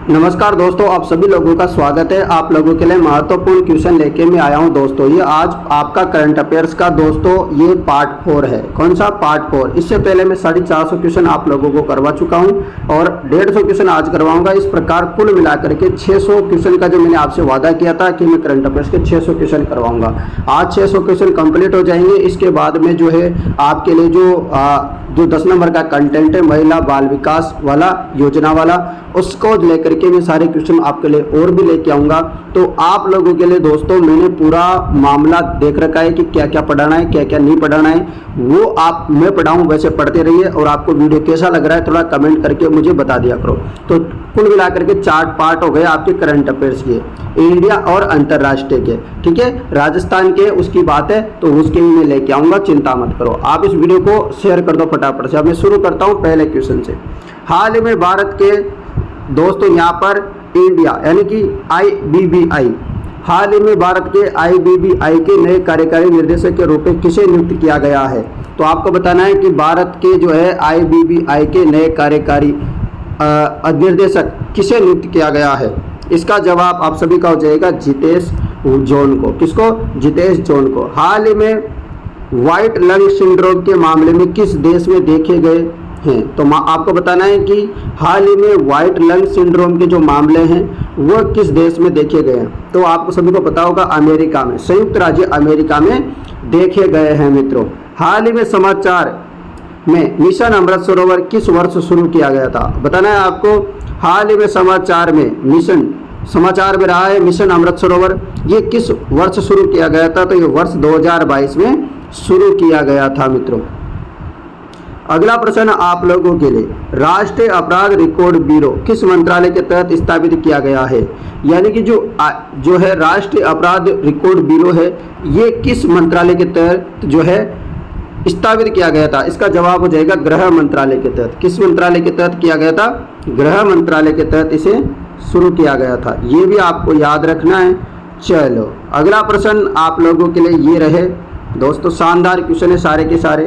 नमस्कार दोस्तों, आप सभी लोगों का स्वागत है। आप लोगों के लिए महत्वपूर्ण क्वेश्चन लेके मैं आया हूं दोस्तों। ये आज आपका करंट अफेयर्स का दोस्तों ये पार्ट 4 है। कौन सा पार्ट 4? इससे पहले मैं 450 क्वेश्चन आप लोगों को करवा चुका हूं और 150 क्वेश्चन आज करवाऊंगा। इस प्रकार कुल मिलाकर के 600 क्वेश्चन का जो मैंने आपसे वादा किया था कि मैं करंट अफेयर्स के 600 क्वेश्चन करवाऊंगा, आज 600 क्वेश्चन कंप्लीट हो जाएंगे। इसके बाद में जो है आपके लिए जो 10 नंबर का कंटेंट है महिला बाल विकास वाला योजना वाला, उसको लेकर के मैं सारे क्वेश्चन आपके लिए और भी लेके आऊँगा। तो आप लोगों के लिए दोस्तों मैंने पूरा मामला देख रखा है कि क्या क्या पढ़ाना है, क्या क्या नहीं पढ़ाना है। वो आप मैं पढ़ाऊँ वैसे पढ़ते रहिए और आपको वीडियो कैसा लग रहा है थोड़ा कमेंट करके मुझे बता दिया करो। तो कुल मिलाकर के 4 पार्ट हो गए आपके करंट अफेयर्स के, इंडिया और अंतर्राष्ट्रीय के। ठीक है, राजस्थान के उसकी बात है तो उसके भी मैं लेके आऊँगा, चिंता मत करो। आप इस वीडियो को शेयर कर दो फटाफट से। अब मैं शुरू करता हूँ पहले क्वेश्चन से। हाल ही में भारत के दोस्तों यहाँ पर इंडिया यानी कि IBBI, हाल ही में भारत के IBBI के नए कार्यकारी निर्देशक के रूप में किसे नियुक्त किया गया है? तो आपको बताना है कि भारत के जो है IBBI के नए कार्यकारी निर्देशक किसे नियुक्त किया गया है। इसका जवाब आप सभी का हो जाएगा जितेश जॉन को। किसको? जितेश जॉन को। हाल ही में व्हाइट लंग सिंड्रोम के मामले में किस देश में देखे गए हैं? तो आपको बताना है कि हाल ही में व्हाइट लंग सिंड्रोम के जो मामले हैं वो किस देश में देखे गए हैं। तो आपको सभी को पता होगा अमेरिका में, संयुक्त राज्य अमेरिका में देखे गए हैं मित्रों। हाल ही में समाचार में मिशन अमृत सरोवर किस वर्ष शुरू किया गया था? बताना है आपको। हाल ही में समाचार में रहा है मिशन अमृत सरोवर, ये किस वर्ष शुरू किया गया था? तो ये वर्ष 2022 में शुरू किया गया था मित्रों। अगला प्रश्न आप लोगों के लिए, राष्ट्रीय अपराध रिकॉर्ड ब्यूरो किस मंत्रालय के तहत स्थापित किया गया है? यानी कि जो है राष्ट्रीय अपराध रिकॉर्ड ब्यूरो है, ये किस मंत्रालय के तहत जो है स्थापित किया गया था? इसका जवाब हो जाएगा गृह मंत्रालय के तहत। किस मंत्रालय के तहत किया गया था? गृह मंत्रालय के तहत इसे शुरू किया गया था। ये भी आपको याद रखना है। चलो अगला प्रश्न आप लोगों के लिए ये रहे दोस्तों, शानदार क्वेश्चन है सारे के सारे।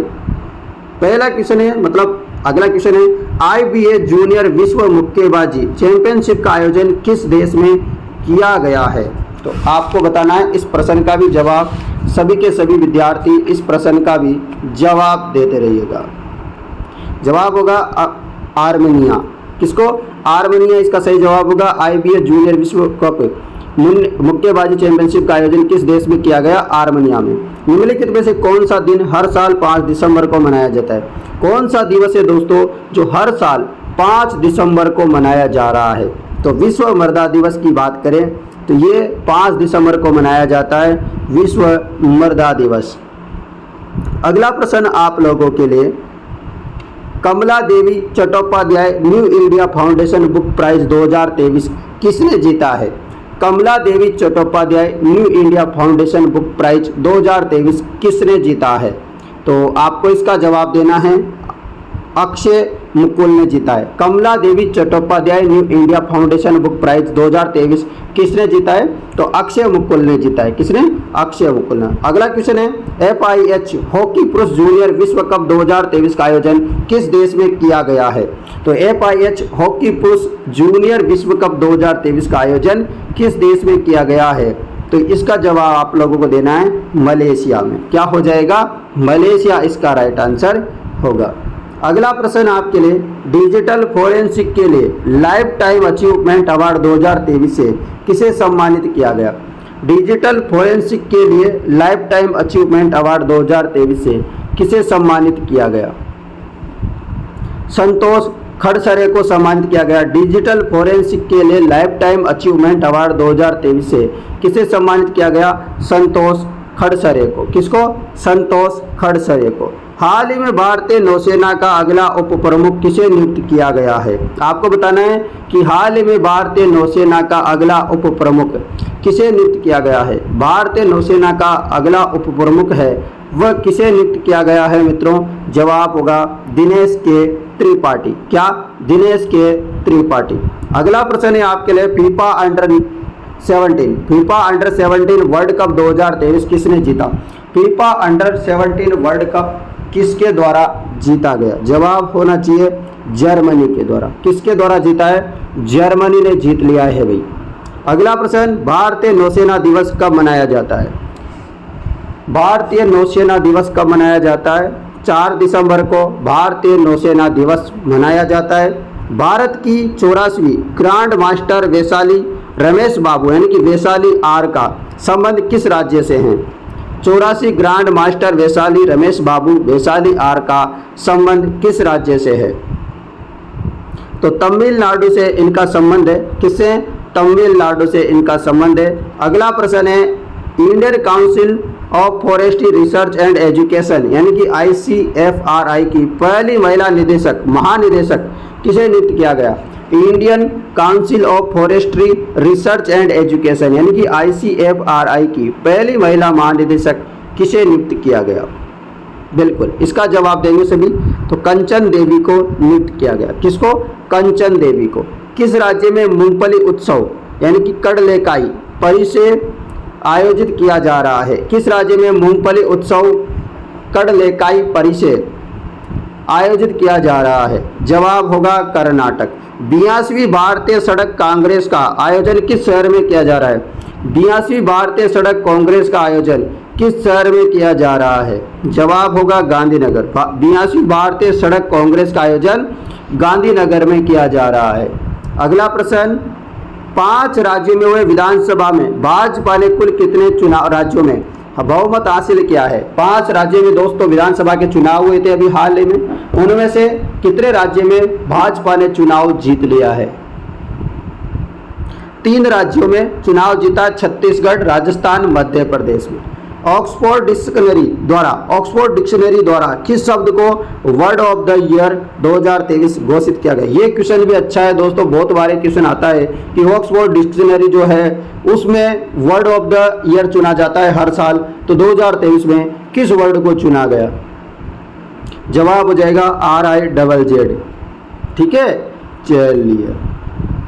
पहला क्वेश्चन है, मतलब अगला क्वेश्चन है, IBA जूनियर विश्व मुक्केबाजी चैंपियनशिप का आयोजन किस देश में किया गया है? तो आपको बताना है। इस प्रश्न का भी जवाब सभी के सभी विद्यार्थी इस प्रश्न का भी जवाब देते रहिएगा। जवाब होगा आर्मेनिया। किसको? आर्मेनिया इसका सही जवाब होगा। IBA जूनियर विश्व कप मुक्केबाजी चैंपियनशिप का आयोजन किस देश में किया गया? आर्मेनिया में। निम्नलिखित में से कौन सा दिन हर साल 5 दिसंबर को मनाया जाता है? कौन सा दिवस है दोस्तों जो हर साल 5 दिसंबर को मनाया जा रहा है? तो विश्व मर्दा दिवस की बात करें तो ये 5 दिसंबर को मनाया जाता है, विश्व मर्दा दिवस। अगला प्रश्न आप लोगों के लिए, Kamala Devi Chattopadhyay New India Foundation Book Prize 2023 किसने जीता है? Kamala Devi Chattopadhyay New India Foundation Book Prize 2023 किसने जीता है? तो आपको इसका जवाब देना है अक्षय मुकुल ने जीता है। Kamala Devi Chattopadhyay New India Foundation Book Prize 2023 किसने जीता है? तो अक्षय मुकुल ने जीता है। किसने? अक्षय मुकुल ने। अगला क्वेश्चन है, FIH हॉकी पुरुष जूनियर विश्व कप 2023 का आयोजन किस देश में किया गया है? तो FIH हॉकी पुरुष जूनियर विश्व कप 2023 का आयोजन किस देश में किया गया है? तो इसका जवाब आप लोगों को देना है मलेशिया में। क्या हो जाएगा? मलेशिया इसका राइट आंसर होगा। अगला प्रश्न आपके लिए, डिजिटल फोरेंसिक के लिए लाइफ टाइम अचीवमेंट अवार्ड 2023 से किसे सम्मानित किया गया? डिजिटल फोरेंसिक के लिए लाइफ टाइम अचीवमेंट अवार्ड 2023 से किसे सम्मानित किया गया? संतोष खड़सरे को सम्मानित किया गया। डिजिटल फोरेंसिक के लिए लाइफ टाइम अचीवमेंट अवार्ड 2023 से किसे सम्मानित किया गया? संतोष खड़सरे को। किसको? संतोष खड़सरे को। हाल ही में भारतीय नौसेना का अगला उप प्रमुख किसे नियुक्त किया गया है? आपको बताना है कि हाल ही में भारतीय नौसेना का अगला उप प्रमुख किसे नियुक्त किया गया है? भारतीय नौसेना का अगला उप प्रमुख है वह किसे नियुक्त किया गया है मित्रों? जवाब होगा दिनेश के त्रिपाठी। क्या? दिनेश के त्रिपाठी। अगला प्रश्न है आपके लिए, फीफा अंडर 17 वर्ल्ड कप 2023 किसने जीता? फीफा अंडर 17 वर्ल्ड कप किसके द्वारा जीता गया? जवाब होना चाहिए जर्मनी के द्वारा। किसके द्वारा जीता है? जर्मनी ने जीत लिया है भाई। अगला प्रश्न, भारतीय नौसेना दिवस कब मनाया जाता है? भारतीय नौसेना दिवस कब मनाया जाता है? 4 दिसंबर को भारतीय नौसेना दिवस मनाया जाता है। भारत की 84वीं ग्रांड मास्टर वैशाली रमेश बाबू यानी कि वैशाली आर का संबंध किस राज्य से है? 84 grand master Vaishali Ramesh Babu Vaishali R का संबंध किस राज्य से है? तो तमिलनाडु से इनका संबंध है। किससे? तमिलनाडु से इनका संबंध है। अगला प्रश्न है, Indian council of forestry research and education यानी कि ICFRI की पहली महिला निदेशक महानिदेशक किसे नियुक्त किया गया? Indian council of forestry research and education यानी कि ICFRI की पहली महिला महानिदेशक किसे नियुक्त किया गया? बिल्कुल इसका जवाब देंगे सभी। तो कंचन देवी को नियुक्त किया गया। किसको? कंचन देवी को। किस राज्य में मूंगफली उत्सव यानी कि कडलेकाई परिषद आयोजित किया जा रहा है? किस राज्य में मूंगफली उत्सव कडलेकाई परिषद आयोजित किया जा रहा है? जवाब होगा कर्नाटक। 82वीं भारतीय सड़क कांग्रेस का आयोजन किस शहर में किया जा रहा है? 82वीं भारतीय सड़क कांग्रेस का आयोजन किस शहर में किया जा रहा है? जवाब होगा गांधीनगर। 82वीं भारतीय सड़क कांग्रेस का आयोजन गांधीनगर में किया जा रहा है। अगला प्रश्न, 5 राज्यों में हुए विधानसभा में भाजपा ने कुल कितने चुनाव राज्यों में बहुमत हासिल किया है? 5 राज्यों में दोस्तों विधानसभा के चुनाव हुए थे अभी हाल ही में, उनमें से कितने राज्यों में भाजपा ने चुनाव जीत लिया है? 3 राज्यों में चुनाव जीता, छत्तीसगढ़, राजस्थान, मध्य प्रदेश में। ऑक्सफोर्ड डिक्शनरी द्वारा किस शब्द को वर्ड ऑफ द ईयर 2023 घोषित किया गया? ये क्वेश्चन भी अच्छा है दोस्तों, बहुत बार क्वेश्चन आता है कि ऑक्सफोर्ड डिक्शनरी जो है उसमें वर्ड ऑफ द ईयर चुना जाता है हर साल, तो 2023 में किस वर्ड को चुना गया? जवाब हो जाएगा RIZZ। ठीक है, चलिए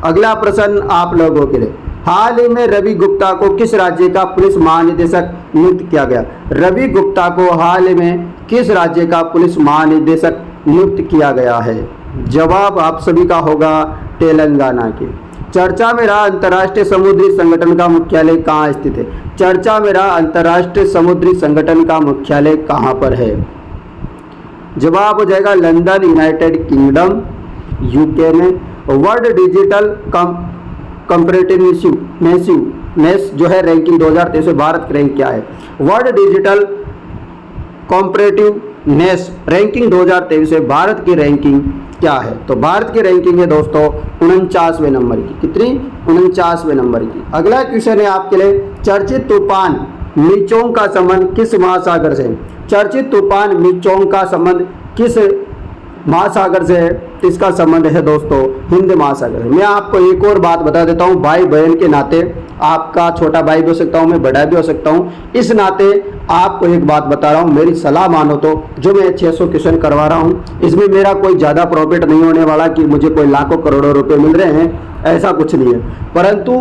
अगला प्रश्न आप लोगों के लिए, हाल ही में रवि गुप्ता को किस राज्य का पुलिस महानिदेशक नियुक्त किया गया? रवि गुप्ता को हाल ही में किस राज्य का पुलिस महानिदेशक नियुक्त किया गया है? जवाब आप सभी का होगा तेलंगाना के। चर्चा में रहा अंतर्राष्ट्रीय समुद्री संगठन का मुख्यालय कहाँ स्थित है? चर्चा में रहा अंतर्राष्ट्रीय समुद्री संगठन का मुख्यालय कहाँ पर है? जवाब हो जाएगा लंदन, यूनाइटेड किंगडम, UK में। वर्ल्ड डिजिटल कंपैरेटिवनेस जो है रैंकिंग 2023 में भारत की रैंक क्या है? वर्ल्ड डिजिटल कंपैरेटिवनेस रैंकिंग 2023 में भारत की रैंकिंग क्या है? तो भारत की रैंकिंग है दोस्तों 49वें नंबर की। कितनी? 49वें नंबर की। अगला क्वेश्चन है आपके लिए, चर्चित तूफान मिचोंग का संबंध किस महासागर से है? चर्चित तूफान मिचोंग का संबंध किस महासागर से है? इसका संबंध है दोस्तों हिंद महासागर। मैं आपको एक और बात बता देता हूँ, भाई बहन के नाते, आपका छोटा भाई भी हो सकता हूँ, मैं बड़ा भी हो सकता हूँ, इस नाते आपको एक बात बता रहा हूँ, मेरी सलाह मानो तो जो मैं 600 क्वेश्चन करवा रहा हूँ इसमें मेरा कोई ज़्यादा प्रॉफिट नहीं होने वाला कि मुझे कोई लाखों करोड़ों रुपए मिल रहे हैं, ऐसा कुछ नहीं है। परंतु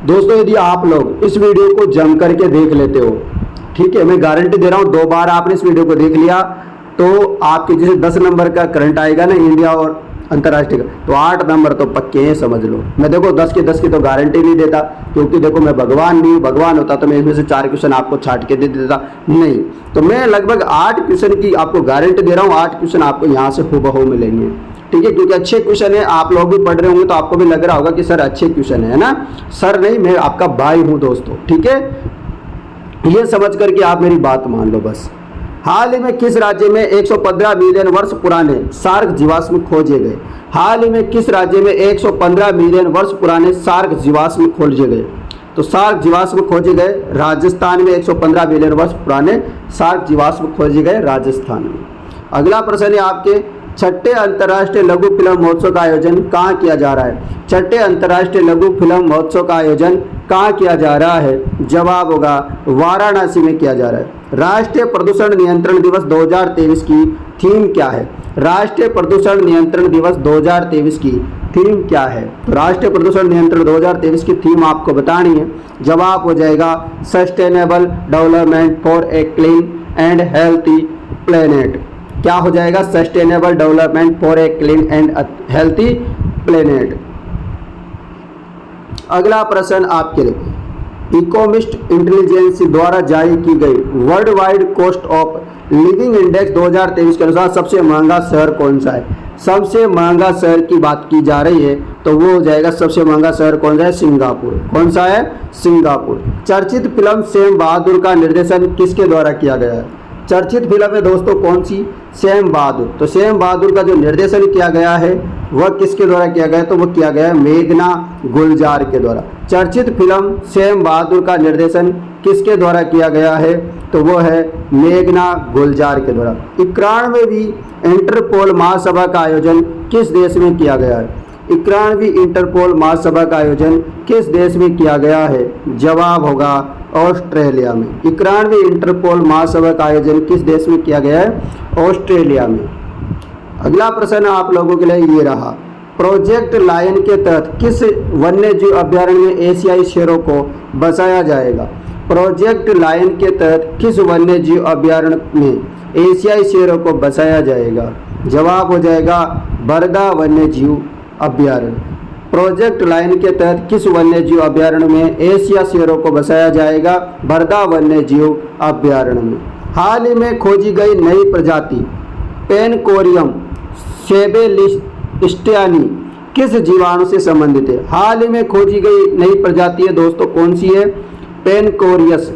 दोस्तों यदि आप लोग इस वीडियो को जम करके देख लेते हो, ठीक है, मैं गारंटी दे रहा हूँ 2 बार आपने इस वीडियो को देख लिया तो आपके जैसे 10 नंबर का करंट आएगा ना इंडिया और अंतर्राष्ट्रीय का, तो 8 नंबर तो पक्के हैं, समझ लो। मैं देखो 10 के 10 की तो गारंटी नहीं देता, क्योंकि देखो मैं भगवान नहीं हूँ, भगवान होता तो मैं इसमें से 4 क्वेश्चन आपको छाट के दे देता, नहीं। तो मैं लगभग 8 क्वेश्चन की आपको गारंटी दे रहा हूँ, 8 क्वेश्चन आपको यहाँ से हूबहू मिलेंगे, ठीक है, क्योंकि अच्छे क्वेश्चन है, आप लोग भी पढ़ रहे होंगे तो आपको भी लग रहा होगा कि सर अच्छे क्वेश्चन है ना। सर नहीं, मैं आपका भाई हूँ दोस्तों, ठीक है, ये समझ करके आप मेरी बात मान लो बस। हाल ही में किस राज्य में 115 मिलियन वर्ष पुराने सार्क जीवाश्म खोजे गए? हाल ही में किस राज्य में 115 मिलियन वर्ष पुराने सार्क जीवाश्म खोजे गए? तो सार्क जीवाश्म खोजे गए राजस्थान में, 115 मिलियन वर्ष पुराने सार्क जीवाश्म खोजे गए राजस्थान में। अगला प्रश्न है आपके, छठे अंतर्राष्ट्रीय लघु फिल्म महोत्सव का आयोजन कहाँ किया जा रहा है? छठे अंतर्राष्ट्रीय लघु फिल्म महोत्सव का आयोजन कहाँ किया जा रहा है? जवाब होगा वाराणसी में किया जा रहा है। राष्ट्रीय प्रदूषण नियंत्रण दिवस 2023 की थीम क्या है? राष्ट्रीय प्रदूषण नियंत्रण दिवस 2023 की थीम क्या है? तो राष्ट्रीय प्रदूषण नियंत्रण 2023 की थीम आपको बतानी है। जवाब हो जाएगा sustainable development for a clean and healthy planet. क्या हो जाएगा? Sustainable development for a clean and healthy planet. अगला प्रश्न आपके लिए, इकोनॉमिस्ट इंटेलिजेंस द्वारा जारी की गई world wide cost of living index 2023 के अनुसार सबसे महंगा शहर कौन सा है? सबसे महंगा शहर की बात की जा रही है तो वो हो जाएगा, सबसे महंगा शहर कौन सा है? सिंगापुर। कौन सा है? सिंगापुर। चर्चित फिल्म सैम बहादुर का निर्देशन किसके द्वारा किया गया है? चर्चित फिल्म है दोस्तों कौन सी? सैम बहादुर। तो सैम बहादुर का जो निर्देशन किया गया है वह किसके द्वारा किया गया है? तो वह किया गया है मेघना गुलजार के द्वारा। चर्चित फिल्म सैम बहादुर का निर्देशन किसके द्वारा किया गया है? तो वह है मेघना गुलजार के द्वारा। 91वीं इंटरपोल महासभा का आयोजन किस देश में किया गया है? 91वीं इंटरपोल महासभा का आयोजन किस देश में किया गया है? जवाब होगा ऑस्ट्रेलिया में। 91वीं इंटरपोल महासभा का आयोजन किस देश में किया गया है? ऑस्ट्रेलिया में। अगला प्रश्न आप लोगों के लिए ये रहा, प्रोजेक्ट लायन के तहत किस वन्य जीव अभ्यारण्य में एशियाई शेरों को बचाया जाएगा? प्रोजेक्ट लायन के तहत किस वन्य जीव अभ्यारण्य में एशियाई शेरों को बचाया जाएगा? जवाब हो जाएगा बरदा वन्य जीव अभ्यारण्य। प्रोजेक्ट लायन के तहत किस वन्य जीव अभ्यारण्य में एशिया शेरों को बचाया जाएगा? बरदा वन्य जीव अभ्यारण्य में। हाल ही में खोजी गई नई प्रजाति पेनकोरियम सेबेस्टियानी किस जीवाणु से संबंधित है? हाल ही में खोजी गई नई प्रजाति है दोस्तों कौन सी है? पेनकोरियस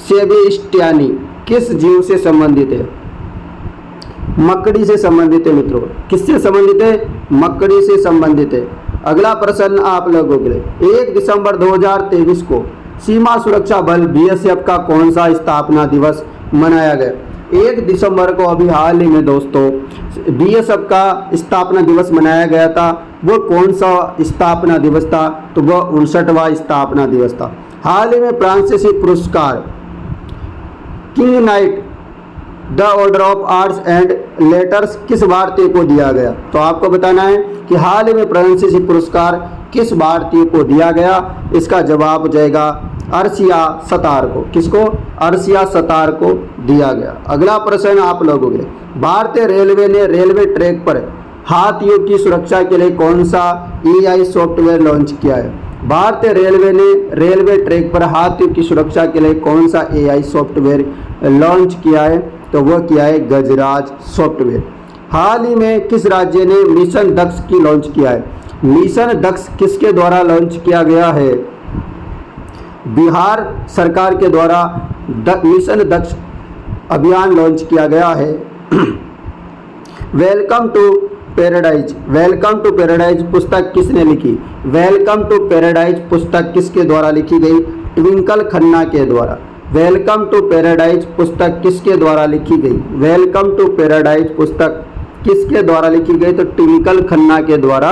सेबेस्टियानी किस जीव से संबंधित है? मकड़ी से संबंधित है मित्रों। किससे संबंधित है? मकड़ी से संबंधित है। अगला प्रश्न आप लोगों के लिए, 1 दिसंबर 2023 को सीमा सुरक्षा बल बीएसएफ का कौन सा स्थापना दिवस मनाया गया? 1 दिसंबर को अभी हाल ही में दोस्तों बीएसएफ का स्थापना दिवस मनाया गया था। वो कौन सा स्थापना दिवस था? तो वह 59वां स्थापना दिवस था। हाल ही में फ्रांसीसी पुरस्कार king night the order of arts and letters किस भारतीय को दिया गया? तो आपको बताना है कि हाल ही में फ्रांसीसी पुरस्कार किस भारतीय को दिया गया? इसका जवाब हो जाएगा अर्शिया सतार को। किसको? अर्शिया सतार को दिया गया। अगला प्रश्न आप लोगों के लिए, भारतीय रेलवे ने रेलवे ट्रैक पर हाथियों की सुरक्षा के लिए कौन सा एआई सॉफ्टवेयर लॉन्च किया है? भारतीय रेलवे ने रेलवे ट्रैक पर हाथियों की सुरक्षा के लिए कौन सा एआई सॉफ्टवेयर लॉन्च किया है? तो वह किया है गजराज सॉफ्टवेयर। हाल ही में किस राज्य ने मिशन दक्ष की लॉन्च किया है? मिशन दक्ष किसके द्वारा लॉन्च किया गया है? बिहार सरकार के द्वारा मिशन दक्ष अभियान लॉन्च किया गया है। Welcome to paradise, welcome to paradise पुस्तक किसने लिखी? वेलकम टू पैराडाइज पुस्तक किसके द्वारा लिखी गई? ट्विंकल खन्ना के द्वारा। वेलकम टू पैराडाइज पुस्तक किसके द्वारा लिखी गई? वेलकम टू पैराडाइज पुस्तक किसके द्वारा लिखी गई? तो ट्विंकल खन्ना के द्वारा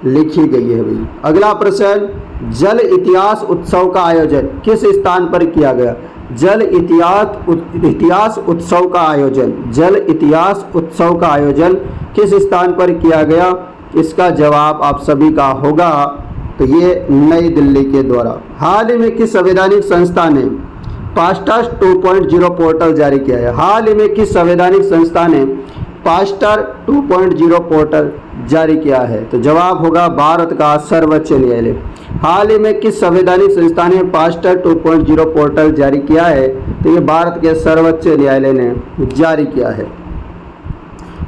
लिखी गई है भाई। अगला प्रश्न, जल इतिहास उत्सव का आयोजन किस स्थान पर किया गया? जल इतिहास उत्सव का आयोजन, जल इतिहास उत्सव का आयोजन किस स्थान पर किया गया? इसका जवाब आप सभी का होगा तो ये नई दिल्ली के द्वारा। हाल ही में किस संवैधानिक संस्था ने फास्टर 2.0 पोर्टल जारी किया है? हाल ही में किस संवैधानिक संस्था ने फास्टर 2.0 पोर्टल जारी किया है? तो जवाब होगा भारत का सर्वोच्च न्यायालय। हाल ही में किस संवैधानिक संस्था ने फास्टर 2.0 पोर्टल जारी किया है? तो ये भारत के सर्वोच्च न्यायालय ने जारी किया है।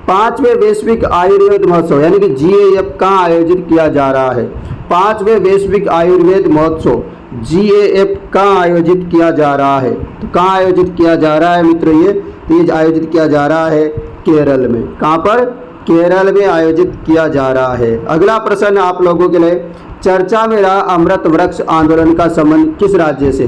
5वें वैश्विक आयुर्वेद महोत्सव यानी कि जीएएफ कहाँ आयोजित किया जा रहा है? 5वें वैश्विक आयुर्वेद महोत्सव जीएएफ कहाँ आयोजित किया जा रहा है? तो कहाँ आयोजित किया जा रहा है मित्रों? ये आयोजित किया जा रहा है केरल में। कहाँ पर? केरल में आयोजित किया जा रहा है। अगला प्रश्न आप लोगों के लिए, चर्चा में रहा अमृत वृक्ष आंदोलन का संबंध किस राज्य से?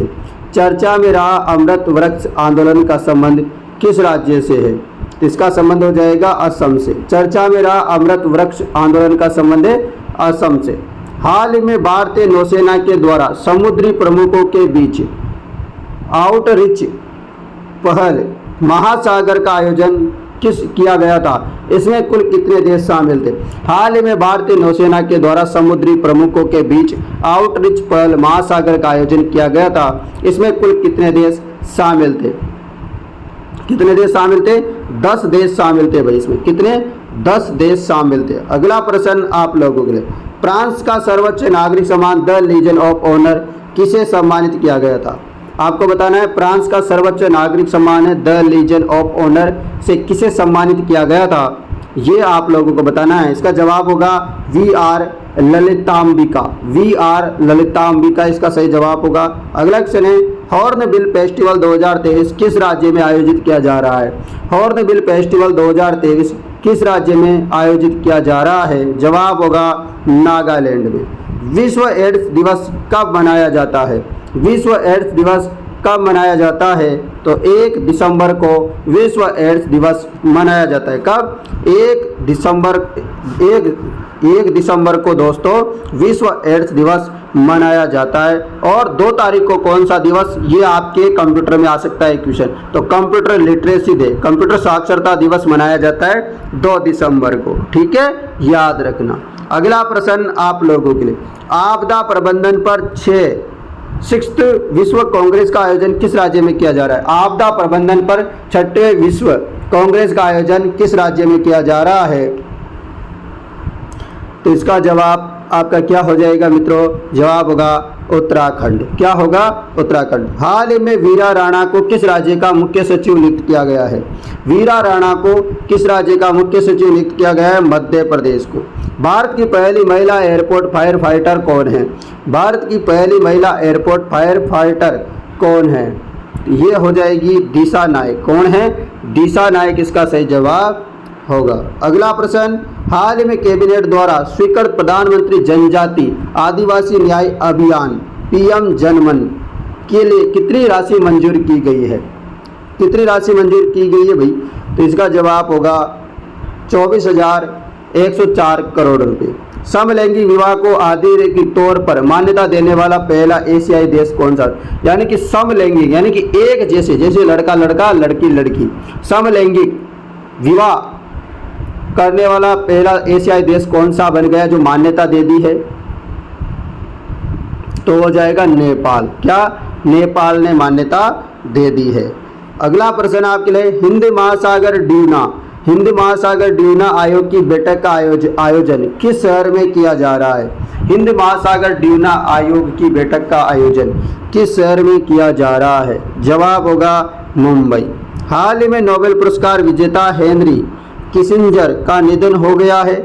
चर्चा में रहा अमृत वृक्ष आंदोलन का संबंध किस राज्य से है? तो इसका संबंध हो जाएगा असम से। चर्चा में रहा अमृत वृक्ष आंदोलन का संबंध है असम से। हाल ही में भारतीय नौसेना के द्वारा समुद्री प्रमुखों के बीच आउटरीच पहल महासागर का आयोजन किया गया था? इसमें कुल कितने देश शामिल थे? हाल ही में भारतीय नौसेना के द्वारा समुद्री प्रमुखों के बीच आउटरीच पहल महासागर का आयोजन किया गया था। इसमें कुल कितने देश शामिल थे? कितने देश शामिल थे? 10 देश शामिल थे भाई। इसमें कितने? 10 देश शामिल थे। अगला प्रश्न आप लोगों के लिए, फ्रांस का सर्वोच्च नागरिक सम्मान द लीजन ऑफ ऑनर किसे सम्मानित किया गया था? आपको बताना है फ्रांस का सर्वोच्च नागरिक सम्मान है द लीजन ऑफ ऑनर से किसे सम्मानित किया गया था, ये आप लोगों को बताना है। इसका जवाब होगा वी आर ललितांबिका। वी आर ललितांबिका इसका सही जवाब होगा। अगला क्वेश्चन है हॉर्नबिल फेस्टिवल 2023 किस राज्य में आयोजित किया जा रहा है? हॉर्नबिल फेस्टिवल 2023 किस राज्य में आयोजित किया जा रहा है? जवाब होगा नागालैंड में। विश्व एड्स दिवस कब मनाया जाता है? विश्व एड्स दिवस कब मनाया जाता है? तो 1 दिसंबर को विश्व एड्स दिवस मनाया जाता है। कब? 1 दिसंबर को दोस्तों विश्व एड्स दिवस मनाया जाता है। और 2 तारीख को कौन सा दिवस, ये आपके कंप्यूटर में आ सकता है क्वेश्चन। तो कंप्यूटर लिटरेसी डे, कंप्यूटर साक्षरता दिवस मनाया जाता है 2 दिसंबर को। ठीक है, याद रखना। अगला प्रश्न आप लोगों के लिए, आपदा प्रबंधन पर 6th विश्व कांग्रेस का आयोजन किस राज्य में किया जा रहा है? आपदा प्रबंधन पर 6वें विश्व कांग्रेस का आयोजन किस राज्य में किया जा रहा है? तो इसका जवाब आपका क्या हो जाएगा मित्रों? जवाब होगा उत्तराखंड। क्या होगा? उत्तराखंड। हाल ही में वीरा राणा को किस राज्य का मुख्य सचिव नियुक्त किया गया है? वीरा राणा को किस राज्य का मुख्य सचिव नियुक्त किया गया है? मध्य प्रदेश को। भारत की पहली महिला एयरपोर्ट फायर फाइटर कौन है? भारत की पहली महिला एयरपोर्ट फायर फाइटर कौन है? ये हो जाएगी दिशा नायक। कौन है? दिशा नायक इसका सही जवाब होगा। अगला प्रश्न, हाल ही में कैबिनेट द्वारा स्वीकृत प्रधानमंत्री जनजाति आदिवासी न्याय अभियान पीएम जनमन के लिए कितनी राशि मंजूर की गई है? कितनी राशि मंजूर की गई है भाई? तो इसका जवाब होगा 24,104 करोड़ रुपए। समलैंगिक विवाह को आदि के तौर पर मान्यता देने वाला पहला एशियाई देश कौन सा? यानी कि समलैंगिक यानी कि एक जैसे लड़का लड़का लड़की लड़की, समलैंगिक विवाह करने वाला पहला एशियाई देश कौन सा बन गया जो मान्यता दे दी है? तो हो जाएगा नेपाल। क्या? नेपाल ने मान्यता दे दी है। अगला प्रश्न आपके लिए, हिंद महासागर ड्यूना आयोग की बैठक का आयोजन किस शहर में किया जा रहा है? हिंद महासागर ड्यूना आयोग की बैठक का आयोजन किस शहर में किया जा रहा है? जवाब होगा मुंबई। हाल ही में नोबेल पुरस्कार विजेता हेनरी किसिंजर का निधन हो गया है।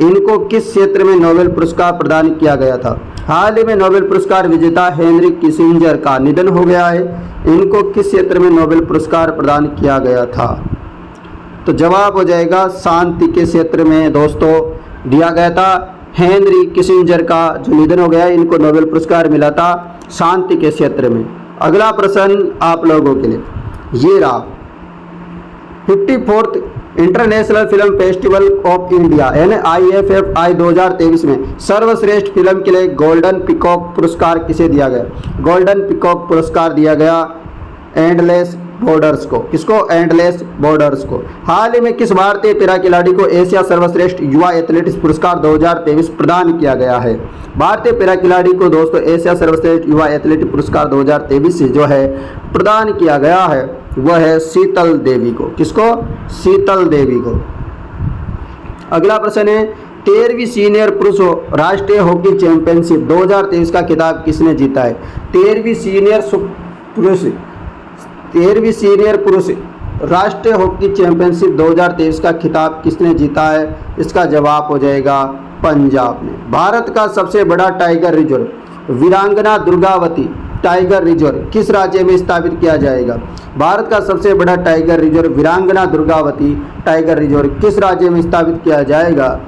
इनको किस क्षेत्र में नोबेल पुरस्कार प्रदान किया गया था? हाल ही में नोबेल पुरस्कार विजेता हेनरी किसिंजर का निधन हो गया है। इनको किस क्षेत्र में नोबेल पुरस्कार प्रदान किया गया था? तो जवाब हो जाएगा शांति के क्षेत्र में दोस्तों दिया गया था। हेनरी किसिंजर का जो निधन हो गया, इनको नोबेल पुरस्कार मिला था शांति के क्षेत्र में। अगला प्रश्न आप लोगों के लिए, ये रहा 54th international film festival of India यानी IFFI 2023 में सर्वश्रेष्ठ फिल्म के लिए गोल्डन पिकॉक पुरस्कार किसे दिया गया? गोल्डन पिकॉक पुरस्कार दिया गया एंडलेस बॉर्डर्स को। किसको? एंडलेस बॉर्डर्स को। हाल ही में किस भारतीय पैरा खिलाड़ी को एशिया सर्वश्रेष्ठ युवा एथलेटिक्स पुरस्कार 2023 प्रदान किया गया है? भारतीय पैरा खिलाड़ी को दोस्तों एशिया सर्वश्रेष्ठ युवा एथलेटिक्स पुरस्कार 2023 से जो है प्रदान किया गया है वह है शीतल देवी को। किसको? शीतल देवी को। अगला प्रश्न है 13वीं सीनियर पुरुष राष्ट्रीय हॉकी चैंपियनशिप 2023 का खिताब किसने जीता है? 13वीं सीनियर पुरुष राष्ट्रीय हॉकी चैंपियनशिप 2023 का खिताब किसने जीता है? इसका जवाब हो जाएगा पंजाब ने। भारत का सबसे बड़ा टाइगर रिजर्व वीरांगना दुर्गावती टाइगर रिजर्व किस राज्य में स्थापित किया जाएगा? भारत का सबसे बड़ा टाइगर रिजर्व वीरांगना दुर्गावती टाइगर रिजर्व किस राज्य में स्थापित किया जाएगा?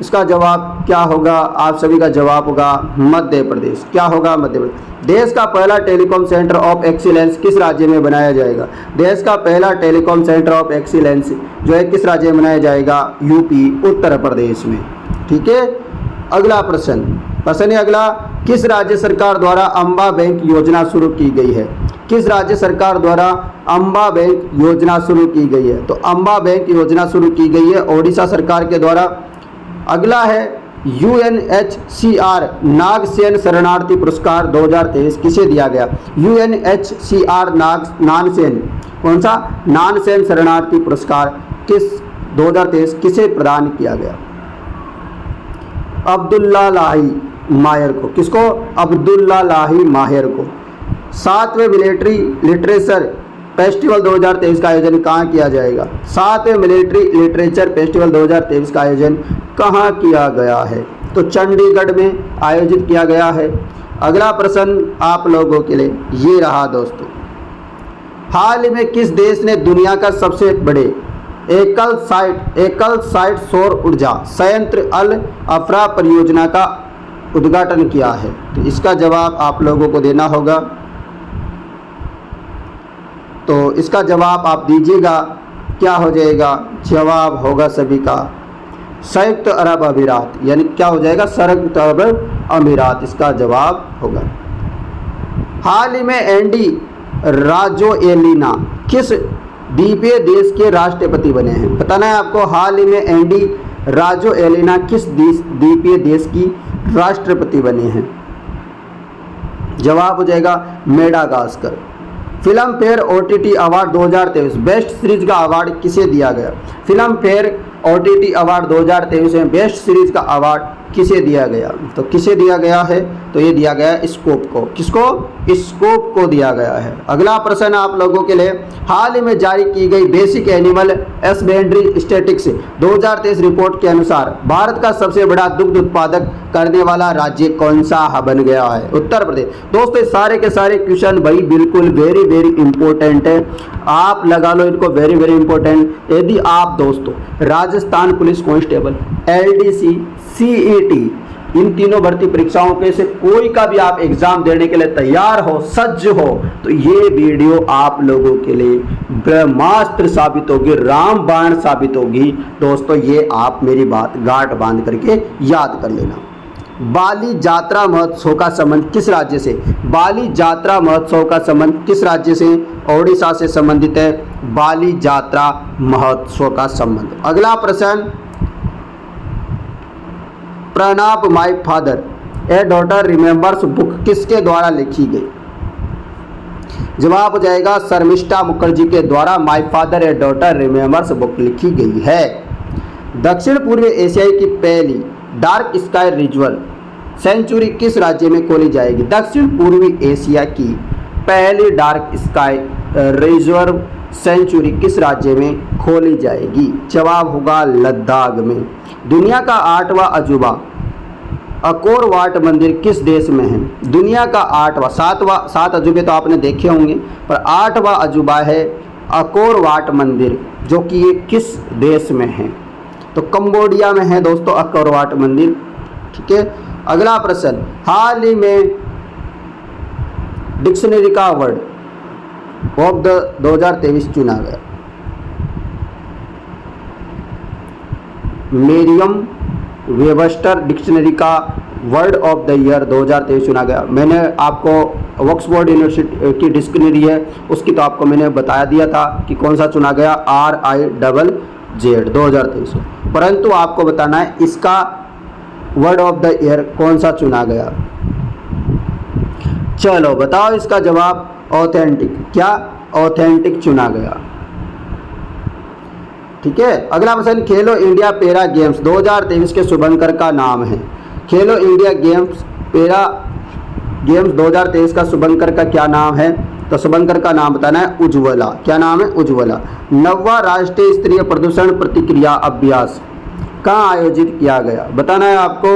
इसका जवाब क्या होगा? आप सभी का जवाब होगा मध्य प्रदेश। क्या होगा? मध्य प्रदेश। देश का पहला टेलीकॉम सेंटर ऑफ एक्सीलेंस किस राज्य में बनाया जाएगा? देश का पहला टेलीकॉम सेंटर ऑफ एक्सीलेंस जो है किस राज्य में बनाया जाएगा? यूपी उत्तर प्रदेश में। ठीक है। अगला प्रश्न है अगला, किस राज्य सरकार द्वारा अम्बा बैंक योजना शुरू की गई है? किस राज्य सरकार द्वारा अम्बा बैंक योजना शुरू की गई है? तो अम्बा बैंक योजना शुरू की गई है ओडिशा सरकार के द्वारा। अगला है UNHCR नागसेन शरणार्थी पुरस्कार 2023 किसे दिया गया? UNHCR नागसेन कौन सा? नागसेन शरणार्थी पुरस्कार किस 2023 किसे प्रदान किया गया? अब्दुल्ला लाही माहिर को। किसको? अब्दुल्ला लाही माहिर को। 7वें मिलिट्री लिटरेचर फेस्टिवल 2023 का आयोजन कहाँ किया जाएगा? 7वें मिलिट्री लिटरेचर फेस्टिवल 2023 का आयोजन कहाँ किया गया है? तो चंडीगढ़ में आयोजित किया गया है। अगला प्रश्न आप लोगों के लिए ये रहा दोस्तों, हाल ही में किस देश ने दुनिया का सबसे बड़े एकल साइट सौर ऊर्जा संयंत्र अल अफ्रा परियोजना का उद्घाटन किया है? तो इसका जवाब आप लोगों को देना होगा। तो इसका जवाब आप दीजिएगा, क्या हो जाएगा? जवाब होगा सभी का संयुक्त अरब अमीरात, यानी क्या हो जाएगा? संयुक्त अरब अमीरात इसका जवाब होगा। हाल ही में एंडी राजोएलिना किस द्वीपीय देश के राष्ट्रपति बने हैं? बताना है आपको। हाल ही में एंडी राजोएलिना किस द्वीपीय देश की राष्ट्रपति बने हैं? जवाब हो जाएगा Madagascar. Film fair OTT award 2023 best series का अवार्ड किसे दिया गया? फिल्म फेयर OTT अवार्ड 2023 में बेस्ट सीरीज का अवार्ड किसे दिया गया? तो किसे दिया गया है? तो ये दिया गया है स्कोप को। किसको? स्कोप को दिया गया है। अगला प्रश्न आप लोगों के लिए, हाल ही में जारी की गई basic animal husbandry statistics 2023 report के अनुसार भारत का सबसे बड़ा दुग्ध उत्पादक करने वाला राज्य कौन सा बन गया है? उत्तर प्रदेश। दोस्तों सारे के सारे क्वेश्चन भाई बिल्कुल वेरी वेरी इंपॉर्टेंट है, आप लगा लो इनको, वेरी वेरी इंपॉर्टेंट। यदि आप दोस्तों Rajasthan police constable, LDC, CET इन तीनों भर्ती परीक्षाओं के से कोई का भी आप एग्जाम देने के लिए तैयार हो, सज्ज हो, तो ये वीडियो आप लोगों के लिए ब्रह्मास्त्र साबित होगी, रामबाण साबित होगी। दोस्तों ये आप मेरी बात गांठ बांध करके याद कर लेना। बाली यात्रा महोत्सव का संबंध किस राज्य से? बाली यात्रा महोत्सव का संबंध किस राज्य से? ओडिशा से संबंधित है बाली यात्रा महोत्सव का संबंध। अगला प्रश्न, Pranab my father a daughter remembers book किसके द्वारा लिखी गई? जवाब हो जाएगा शर्मिष्ठा मुखर्जी के द्वारा my father a daughter remembers book लिखी गई है। दक्षिण पूर्व एशिया की पहली डार्क स्काई रिजर्व सेंचुरी किस राज्य में खोली जाएगी? दक्षिण पूर्वी एशिया की पहली डार्क स्काई रिजर्व सेंचुरी किस राज्य में खोली जाएगी? जवाब होगा लद्दाख में। दुनिया का 8वां अजूबा अकोर वाट मंदिर किस देश में है? दुनिया का 7 अजूबे तो आपने देखे होंगे, पर 8वां अजूबा है अकोर वाट मंदिर, जो कि ये किस देश में है? तो कंबोडिया में है दोस्तों अकोर वाट मंदिर। ठीक है। अगला प्रश्न, हाल ही में डिक्शनरी का अवार्ड ऑफ द 2023 चुना गया। मेरियम वेबस्टर डिक्शनरी का वर्ड ऑफ द ईयर 2023 चुना गया। मैंने आपको ऑक्सफोर्ड यूनिवर्सिटी की डिक्शनरी है उसकी तो आपको मैंने बताया दिया था कि कौन सा चुना गया, RIZZ 2023, परंतु आपको बताना है इसका वर्ड ऑफ द ईयर कौन सा चुना गया। चलो बताओ इसका जवाब, ऑथेंटिक। क्या? ऑथेंटिक चुना गया। ठीक है। अगला प्रश्न, खेलो इंडिया पैरा गेम्स 2023 के शुभंकर का नाम है। खेलो इंडिया पैरा गेम्स 2023 का शुभंकर का क्या नाम है? तो शुभंकर का नाम बताना है उज्ज्वला। क्या नाम है? उज्ज्वला। 9वां राष्ट्रीय स्तरीय प्रदूषण प्रतिक्रिया अभ्यास कहाँ आयोजित किया गया? बताना है आपको।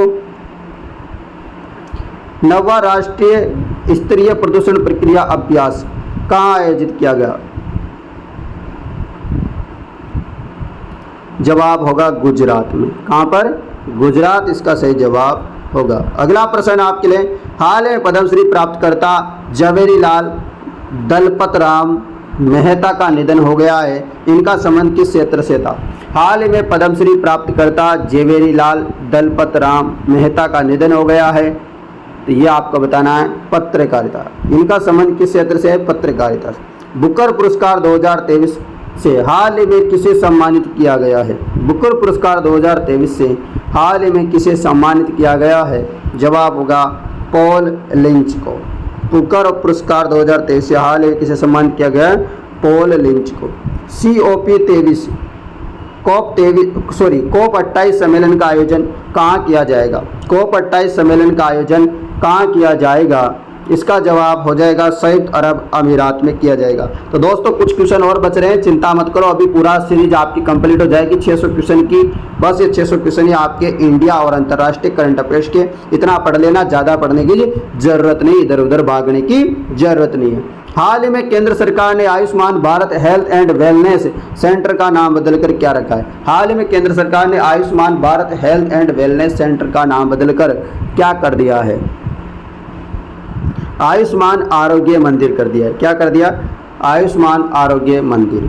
9वां राष्ट्रीय स्तरीय प्रदूषण प्रक्रिया अभ्यास कहाँ आयोजित किया गया? जवाब होगा गुजरात में। कहाँ पर? गुजरात इसका सही जवाब होगा। अगला प्रश्न आपके लिए, हाल में पद्मश्री प्राप्तकर्ता जवेरीलाल दलपत राम मेहता का निधन हो गया है। इनका संबंध किस क्षेत्र से था? हाल ही में पद्मश्री प्राप्तकर्ता जवेरीलाल दलपत राम मेहता का निधन हो गया है, तो ये आपको बताना है पत्रकारिता। इनका संबंध किस क्षेत्र से है? पत्रकारिता। बुकर पुरस्कार 2023 से हाल ही में किसे सम्मानित किया गया है? बुकर पुरस्कार 2023 से हाल ही में किसे सम्मानित किया गया है? जवाब होगा पॉल लिंच को। बुकर पुरस्कार 2023 से हाल ही में किसे सम्मानित किया गया है? पॉल लिंच को। COP 23 COP 28 सम्मेलन का आयोजन कहाँ किया जाएगा? COP 28 सम्मेलन का आयोजन कहाँ किया जाएगा? इसका जवाब हो जाएगा संयुक्त अरब अमीरात में किया जाएगा। तो दोस्तों कुछ क्वेश्चन और बच रहे हैं, चिंता मत करो, अभी पूरा सीरीज आपकी कंप्लीट हो जाएगी 600 क्वेश्चन की। बस ये 600 क्वेश्चन ही आपके इंडिया और अंतर्राष्ट्रीय करंट अफेयर्स के, इतना पढ़ लेना, ज़्यादा पढ़ने की जरूरत नहीं, इधर उधर भागने की जरूरत नहीं है। हाल ही में केंद्र सरकार ने Ayushman Bharat health and wellness centre का नाम बदलकर क्या रखा है? हाल ही में केंद्र सरकार ने Ayushman Bharat health and wellness centre का नाम बदलकर क्या कर दिया है? आयुष्मान आरोग्य मंदिर कर दिया है। क्या कर दिया? आयुष्मान आरोग्य मंदिर।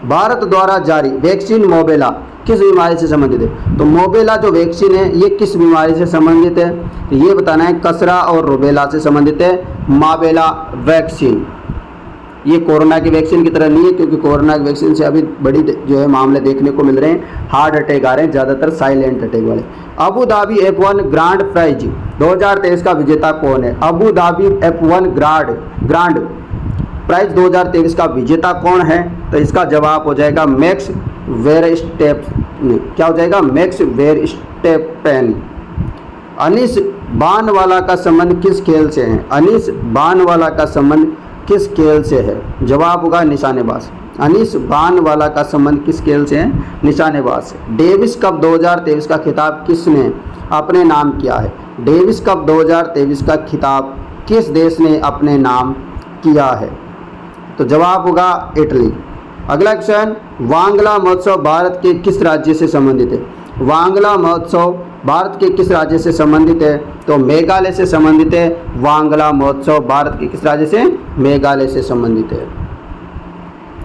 भारत द्वारा जारी वैक्सीन मोबेला किस बीमारी से संबंधित है? तो मोबेला जो वैक्सीन है ये किस बीमारी से संबंधित है? तो ये बताना है, खसरा और रुबेला से संबंधित है मोबेला वैक्सीन। ये कोरोना की वैक्सीन की तरह नहीं है, क्योंकि कोरोना की वैक्सीन से अभी बड़ी जो है मामले देखने को मिल रहे हैं, हार्ट अटैक आ रहे हैं, ज़्यादातर साइलेंट अटैक वाले। Abu Dhabi F1 grand prize 2023 का विजेता कौन है? Abu Dhabi F1 grand prize 2023 का विजेता कौन है? तो इसका जवाब हो जाएगा मैक्स वेरस्टेपेन। क्या हो जाएगा? मैक्स वेरस्टेपेन। अनीस बानवाला का संबंध किस खेल से है? अनीस बानवाला का संबंध किस खेल से है? जवाब होगा निशानेबाज। अनीस बानवाला का संबंध किस खेल से है? निशानेबाज से। डेविस कप 2023 का खिताब किसने अपने नाम किया है? डेविस कप 2023 का खिताब किस देश ने अपने नाम किया है? तो जवाब होगा इटली। अगला क्वेश्चन, वांगला महोत्सव भारत के किस राज्य से संबंधित है? वांगला महोत्सव भारत के किस राज्य से संबंधित है? तो मेघालय से संबंधित है। वांगला महोत्सव भारत के किस राज्य से? मेघालय से संबंधित है।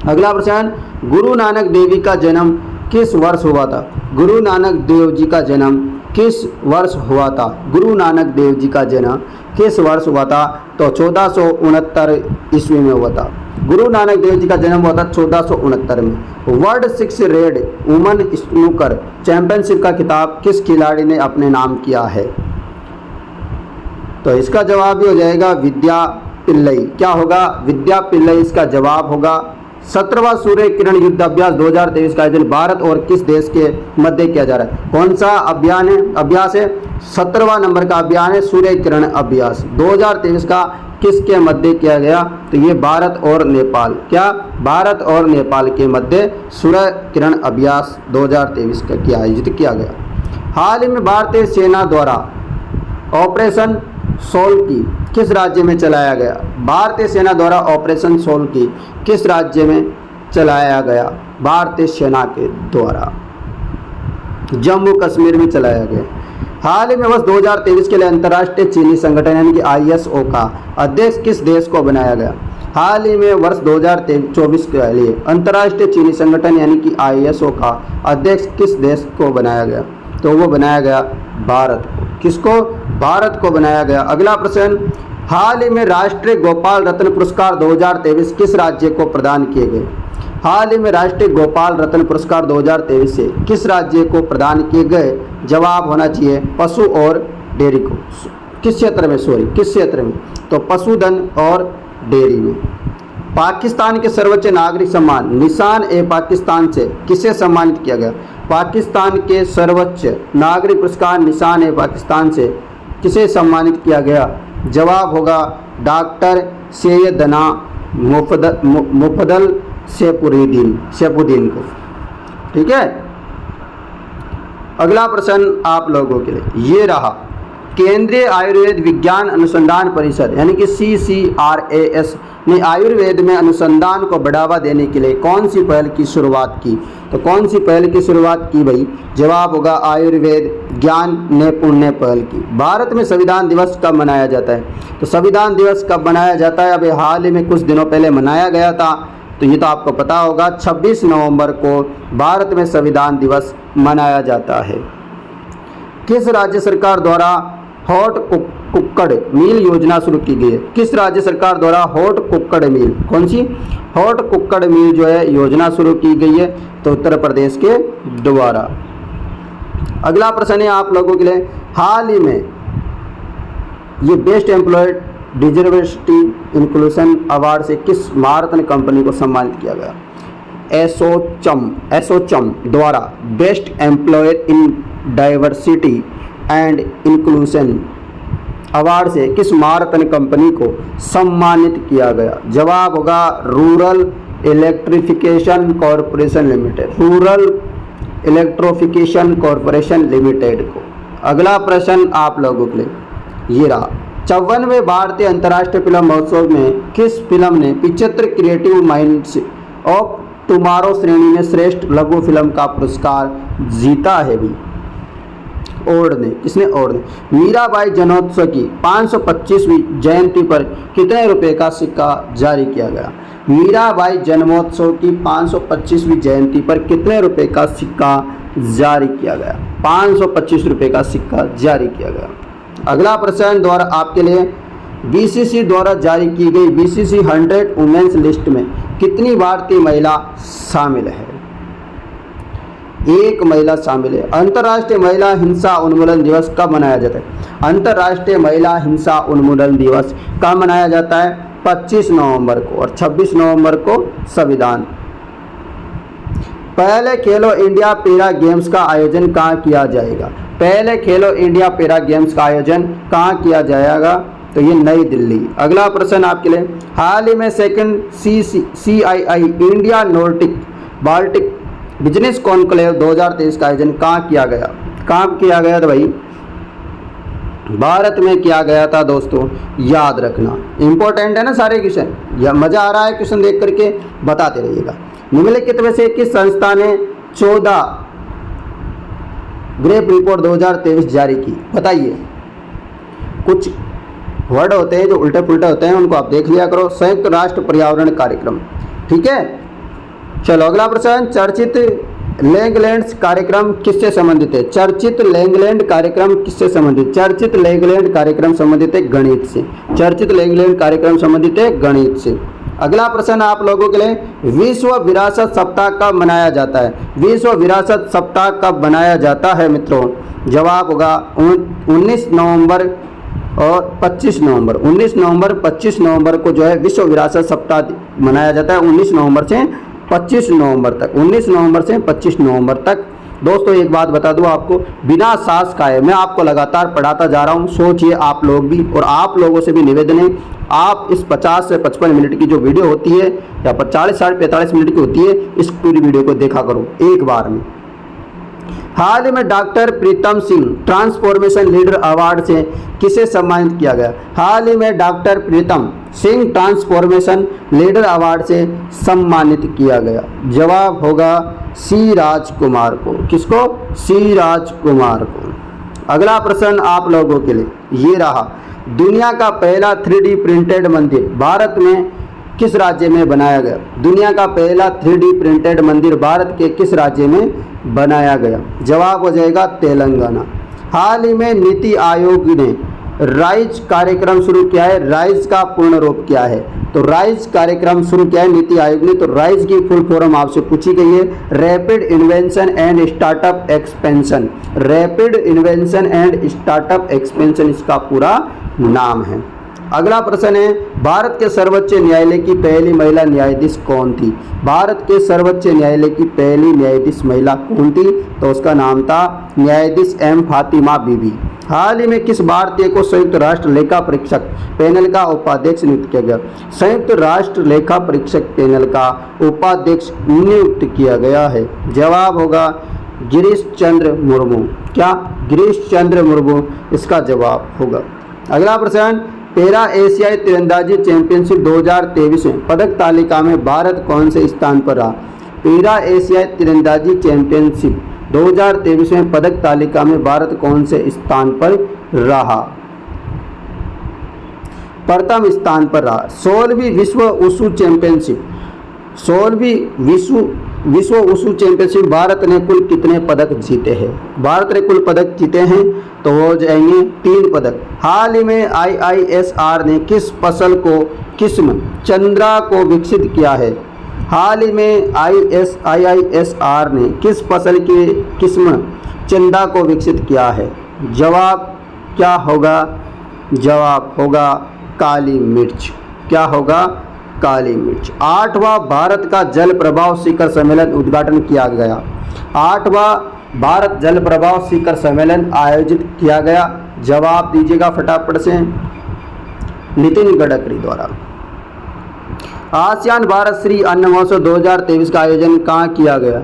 अगला प्रश्न, गुरु नानक देवी का जन्म किस वर्ष हुआ था? गुरु नानक देव जी का जन्म किस वर्ष हुआ था? गुरु नानक देव जी का जन्म किस वर्ष हुआ था? तो 1469 ईस्वी में हुआ था। गुरु नानक देव जी का जन्म हुआ था 1469 में। World 6 red woman snooker championship का खिताब किस खिलाड़ी ने अपने नाम किया है? तो इसका जवाब भी हो जाएगा विद्या पिल्लई। क्या होगा? विद्या पिल्लई इसका जवाब होगा। 17वां सूर्य किरण युद्ध अभ्यास 2023 का आयोजन भारत और किस देश के मध्य किया जा रहा है? कौन सा अभियान है? अभ्यास है 17वां नंबर का अभियान है सूर्य किरण अभ्यास 2023 का किसके मध्य किया गया? तो ये भारत और नेपाल। क्या? भारत और नेपाल के मध्य सूर्य किरण अभ्यास 2023 का किया आयोजित किया गया। हाल ही में भारतीय सेना द्वारा ऑपरेशन सोल की किस राज्य में चलाया गया? भारतीय सेना द्वारा ऑपरेशन सोल की किस राज्य में चलाया गया? भारतीय सेना के द्वारा जम्मू कश्मीर में चलाया गया। हाल ही में वर्ष 2023 के लिए अंतर्राष्ट्रीय चीनी संगठन यानी कि ISO का अध्यक्ष किस देश को बनाया गया? हाल ही में वर्ष 2024 के लिए अंतर्राष्ट्रीय चीनी संगठन यानी कि ISO का अध्यक्ष किस देश को बनाया गया? तो वो बनाया गया भारत को। किसको? भारत को बनाया गया। अगला प्रश्न, हाल ही में राष्ट्रीय गोपाल रत्न पुरस्कार 2023 किस राज्य को प्रदान किए गए? हाल ही में राष्ट्रीय गोपाल रत्न पुरस्कार 2023 से किस राज्य को प्रदान किए गए? जवाब होना चाहिए पशु और डेयरी को। किस क्षेत्र में? किस क्षेत्र में? तो पशुधन और डेयरी में। पाकिस्तान के सर्वोच्च नागरिक सम्मान निशान ए पाकिस्तान से किसे सम्मानित किया गया? पाकिस्तान के सर्वोच्च नागरिक पुरस्कार निशान ए पाकिस्तान से किसे सम्मानित किया गया? जवाब होगा डॉक्टर सैयदना मुफद्दल सैफुद्दीन को। ठीक है। अगला प्रश्न आप लोगों के लिए ये रहा, केंद्रीय आयुर्वेद विज्ञान अनुसंधान परिषद यानी कि CCRAS ने आयुर्वेद में अनुसंधान को बढ़ावा देने के लिए कौन सी पहल की शुरुआत की? तो कौन सी पहल की शुरुआत की भाई? जवाब होगा आयुर्वेद ज्ञान नैपुण्य पहल की। भारत में संविधान दिवस कब मनाया जाता है? तो संविधान दिवस कब मनाया जाता है? अभी हाल ही में कुछ दिनों पहले मनाया गया था, तो ये तो आपको पता होगा 26 नवंबर को भारत में संविधान दिवस मनाया जाता है। किस राज्य सरकार द्वारा हॉट कुक्कड़ मिल योजना शुरू की गई है? किस राज्य सरकार द्वारा हॉट कुक्कड़ मिल, कौन सी हॉट कुक्कड़ मिल जो है योजना शुरू की गई है? तो उत्तर प्रदेश के द्वारा। अगला प्रश्न है आप लोगों के लिए, हाल ही में ये बेस्ट एम्प्लॉयड डिजर्विटी इंक्लूजन अवार्ड से किस महारत्न कंपनी को सम्मानित किया गया? एसोचम द्वारा best employer in diversity and inclusion award से किस महारत्न कंपनी को सम्मानित किया गया? जवाब होगा rural electrification corporation limited, rural electrification corporation limited को। अगला प्रश्न आप लोगों के लिए ये रहा, 54वें भारतीय अंतर्राष्ट्रीय फिल्म महोत्सव में किस फिल्म ने 75 क्रिएटिव माइंड्स ऑफ टुमारो श्रेणी में श्रेष्ठ लघु फिल्म का पुरस्कार जीता है भी? ओड ने, किसने? ओड ने। मीराबाई जन्मोत्सव की 525वीं जयंती पर कितने रुपए का सिक्का जारी किया गया? मीराबाई जन्मोत्सव की 525वीं जयंती पर कितने रुपए का सिक्का जारी किया गया? 525 रुपए का सिक्का जारी किया गया। अगला प्रश्न द्वारा आपके लिए, बीसीसी द्वारा जारी की गई बीसीसी 100 वुमेन्स लिस्ट में कितनी भारतीय महिला शामिल है? एक महिला शामिल है। अंतर्राष्ट्रीय महिला हिंसा उन्मूलन दिवस कब मनाया जाता है? अंतर्राष्ट्रीय महिला हिंसा उन्मूलन दिवस कब मनाया जाता है? 25 नवंबर को, और 26 नवंबर को संविधान। पहले खेलो इंडिया पैरा गेम्स का आयोजन कहाँ किया जाएगा? पहले खेलो इंडिया पैरा गेम्स का आयोजन कहाँ किया जाएगा? तो ये नई दिल्ली। अगला प्रश्न आपके लिए, हाल ही में second CII India Nordic Baltic business conclave 2023 का आयोजन कहाँ किया गया? कहाँ किया गया था भाई? भारत में किया गया था दोस्तों, याद रखना, इंपॉर्टेंट है ना सारे क्वेश्चन। या मजा आ रहा है क्वेश्चन देख करके? बताते रहिएगा। निम्नलिखित में से किस संस्था ने 14 ग्रेप रिपोर्ट 2023 जारी की? बताइए। कुछ वर्ड होते हैं जो उल्टे पुल्टे होते हैं, उनको आप देख लिया करो। संयुक्त राष्ट्र पर्यावरण कार्यक्रम, ठीक है। चलो अगला प्रश्न, चर्चित लैंगलैंड कार्यक्रम किससे संबंधित है? चर्चित लैंगलैंड कार्यक्रम किससे संबंधित? चर्चित लैंगलैंड कार्यक्रम संबंधित है गणित से। चर्चित लैंगलैंड कार्यक्रम संबंधित है गणित से। अगला प्रश्न आप लोगों के लिए, विश्व विरासत सप्ताह कब मनाया जाता है? विश्व विरासत सप्ताह कब मनाया जाता है मित्रों? जवाब होगा 19 नवंबर और 25 नवंबर। 19 नवंबर 25 नवंबर को जो है विश्व विरासत सप्ताह मनाया जाता है। 19 नवंबर से 25 नवंबर तक, 19 नवंबर से 25 नवंबर तक। दोस्तों एक बात बता दूं आपको, बिना सांस खाए मैं आपको लगातार पढ़ाता जा रहा हूं। सोचिए आप लोग भी, और आप लोगों से भी निवेदन है, आप इस 50 से 55 मिनट की जो वीडियो होती है या 40 से 45 मिनट की होती है, इस पूरी वीडियो को देखा करो एक बार में। हाल ही में doctor Pritam Singh transformation leader award से किसे सम्मानित किया गया? हाल ही में doctor Pritam Singh transformation leader award से सम्मानित किया गया। जवाब होगा सी राजकुमार को। किसको? सी राजकुमार को। अगला प्रश्न आप लोगों के लिए ये रहा, दुनिया का पहला 3D प्रिंटेड मंदिर भारत में किस राज्य में बनाया गया? दुनिया का पहला 3D प्रिंटेड मंदिर भारत के किस राज्य में बनाया गया? जवाब हो जाएगा तेलंगाना। हाल ही में नीति आयोग ने राइज कार्यक्रम शुरू किया है। राइज का पूर्ण रूप क्या है? तो राइज कार्यक्रम शुरू किया है नीति आयोग ने। तो राइज की फुल फॉर्म आपसे पूछी गई है, rapid invention and startup expansion. Rapid invention and startup expansion इसका पूरा नाम है। अगला प्रश्न है, भारत के सर्वोच्च न्यायालय की पहली महिला न्यायाधीश कौन थी? भारत के सर्वोच्च न्यायालय की पहली न्यायाधीश महिला कौन थी? तो उसका नाम था न्यायाधीश एम फातिमा बीबी। हाल ही में किस भारतीय को संयुक्त राष्ट्र लेखा परीक्षक पैनल का उपाध्यक्ष नियुक्त किया गया? संयुक्त राष्ट्र लेखा परीक्षक पैनल का उपाध्यक्ष नियुक्त किया गया है। जवाब होगा गिरीश चंद्र मुर्मू। क्या? गिरीश चंद्र मुर्मू इसका जवाब होगा। अगला प्रश्न, पैरा एशियाई तीरंदाजी चैंपियनशिप 2023 में पदक तालिका में भारत कौन से स्थान पर रहा? पैरा एशियाई तीरंदाजी चैंपियनशिप 2023 में पदक तालिका में भारत कौन से स्थान पर रहा? प्रथम स्थान पर रहा। 16वीं विश्व वुशु चैंपियनशिप, 16वीं विश्व वुशु चैंपियनशिप भारत ने कुल कितने पदक जीते हैं? भारत ने कुल पदक जीते हैं तो हो जाएंगे 3 पदक। हाल ही में IISR ने किस फसल को किस्म चंद्रा को विकसित किया है? हाल ही में IISR ने किस फसल की किस्म चंदा को विकसित किया है? जवाब क्या होगा? जवाब होगा काली मिर्च। क्या होगा? काली मिर्च। 8वां भारत का जल प्रभाव शिखर सम्मेलन उद्घाटन किया गया। 8वां भारत जल प्रभाव शिखर सम्मेलन आयोजित किया गया। जवाब दीजिएगा फटाफट से। नितिन गडकरी द्वारा। आसियान भारत श्री अन्न महोत्सव 2023 का आयोजन कहाँ किया गया?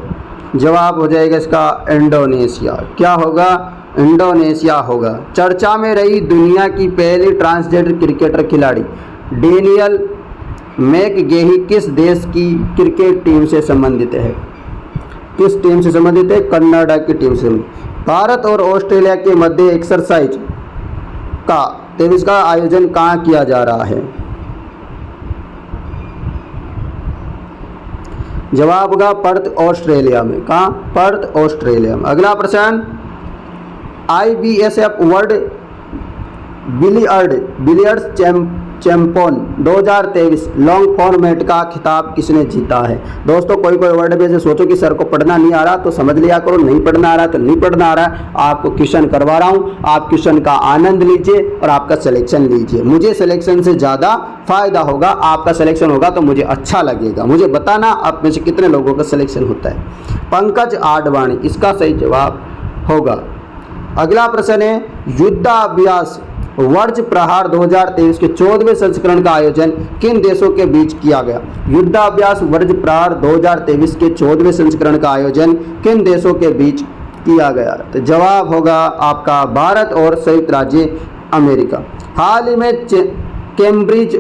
जवाब हो जाएगा इसका इंडोनेशिया। क्या होगा? इंडोनेशिया होगा। चर्चा में रही दुनिया की पहली ट्रांसजेंडर क्रिकेटर खिलाड़ी डेनियल मैकगेही किस देश की क्रिकेट टीम से संबंधित है? किस टीम से संबंधित है? कनाडा की टीम से। भारत और ऑस्ट्रेलिया के मध्य एक्सरसाइज का 23 का आयोजन कहाँ किया जा रहा है? जवाब होगा पर्थ ऑस्ट्रेलिया में। कहाँ? पर्थ ऑस्ट्रेलिया में। अगला प्रश्न, IBSF world billiards champion 2023 long format का खिताब किसने जीता है? दोस्तों कोई वर्ड भी ऐसे सोचो कि सर को पढ़ना नहीं आ रहा तो समझ लिया करो, नहीं पढ़ना आ रहा तो नहीं पढ़ना आ रहा है। आपको क्वेश्चन करवा रहा हूँ, आप क्वेश्चन का आनंद लीजिए और आपका सिलेक्शन लीजिए। मुझे सिलेक्शन से ज़्यादा फायदा होगा, आपका सिलेक्शन होगा तो मुझे अच्छा लगेगा। मुझे बताना आप में से कितने लोगों का सिलेक्शन होता है। पंकज आडवाणी इसका सही जवाब होगा। अगला प्रश्न है, युद्धाभ्यास वर्ज प्रहार 2023 के 14वें संस्करण का आयोजन किन देशों के बीच किया गया? युद्धाभ्यास वर्ज प्रहार 2023 के 14वें संस्करण का आयोजन किन देशों के बीच किया गया? तो जवाब होगा आपका भारत और संयुक्त राज्य अमेरिका। हाल ही में कैम्ब्रिज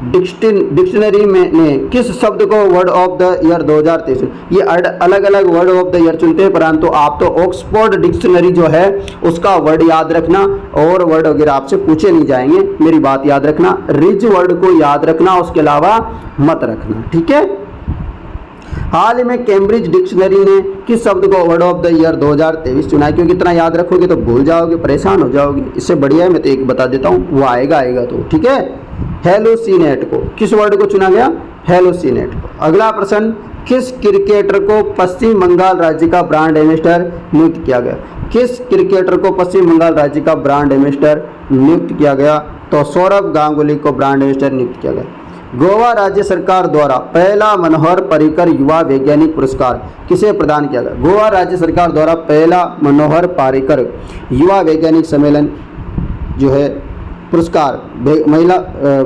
डिक्शनरी में ने किस शब्द को वर्ड ऑफ द ईयर 2023, ये अलग अलग वर्ड ऑफ द ईयर चुनते हैं, परंतु आप तो ऑक्सफोर्ड डिक्शनरी जो है उसका वर्ड याद रखना और वर्ड वगैरह आपसे पूछे नहीं जाएंगे। मेरी बात याद रखना, रिच वर्ड को याद रखना, उसके अलावा मत रखना, ठीक है। हाल ही में कैम्ब्रिज डिक्शनरी ने किस शब्द को वर्ड ऑफ द ईयर 2023 चुना है? क्योंकि इतना याद रखोगे तो भूल जाओगे, परेशान हो जाओगे। इससे बढ़िया है मैं तो एक बता देता हूँ, वो आएगा तो, ठीक है। हेलुसिनेट को किस वर्ड को चुना गया? हेलुसिनेट को। अगला प्रश्न, किस क्रिकेटर को पश्चिम बंगाल राज्य का ब्रांड एम्बेसडर नियुक्त किया गया? किस क्रिकेटर को पश्चिम बंगाल राज्य का ब्रांड एम्बेसडर नियुक्त किया गया? तो सौरभ गांगुली को ब्रांड एम्बेसडर नियुक्त किया गया। गोवा राज्य सरकार द्वारा पहला मनोहर पर्रिकर युवा वैज्ञानिक पुरस्कार किसे प्रदान किया गया? गोवा राज्य सरकार द्वारा पहला मनोहर पर्रिकर युवा वैज्ञानिक सम्मेलन जो है पुरस्कार महिला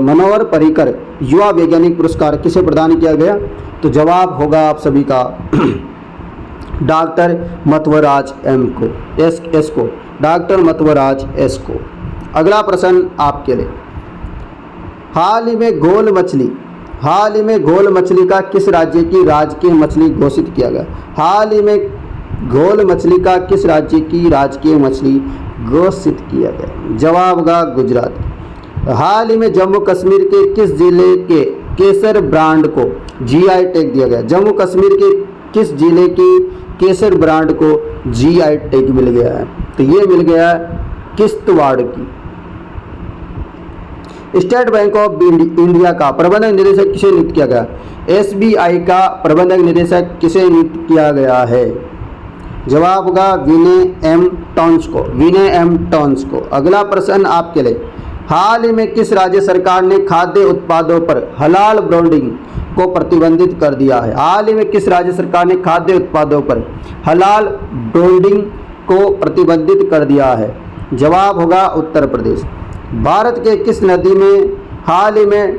मनोहर पर्रिकर युवा वैज्ञानिक पुरस्कार किसे प्रदान किया गया? तो जवाब होगा आप सभी का डॉक्टर मध्वराज एम को एस को, डॉक्टर मध्वराज एस को। अगला प्रश्न आपके लिए, हाल ही में घोल मछली का किस राज्य की राजकीय मछली घोषित किया गया? हाल ही में घोल मछली का किस राज्य की राजकीय मछली घोषित किया गया? जवाब होगा गुजरात। हाल ही में जम्मू कश्मीर के किस जिले के केसर ब्रांड को GI टैग दिया गया? जम्मू कश्मीर के किस जिले के केसर ब्रांड को GI टैग मिल गया है? तो ये मिल गया किश्तवाड़ की। स्टेट बैंक ऑफ इंडिया का प्रबंधक निदेशक किसे नियुक्त किया गया? SBI का प्रबंधक निदेशक किसे नियुक्त किया गया है? जवाब होगा विनय एम टॉन्स को। अगला प्रश्न आपके लिए, हाल ही में किस राज्य सरकार ने खाद्य उत्पादों पर हलाल ब्रांडिंग को प्रतिबंधित कर दिया है? हाल ही में किस राज्य सरकार ने खाद्य उत्पादों पर हलाल ब्रांडिंग को प्रतिबंधित कर दिया है? जवाब होगा उत्तर प्रदेश। भारत के किस नदी में हाल ही में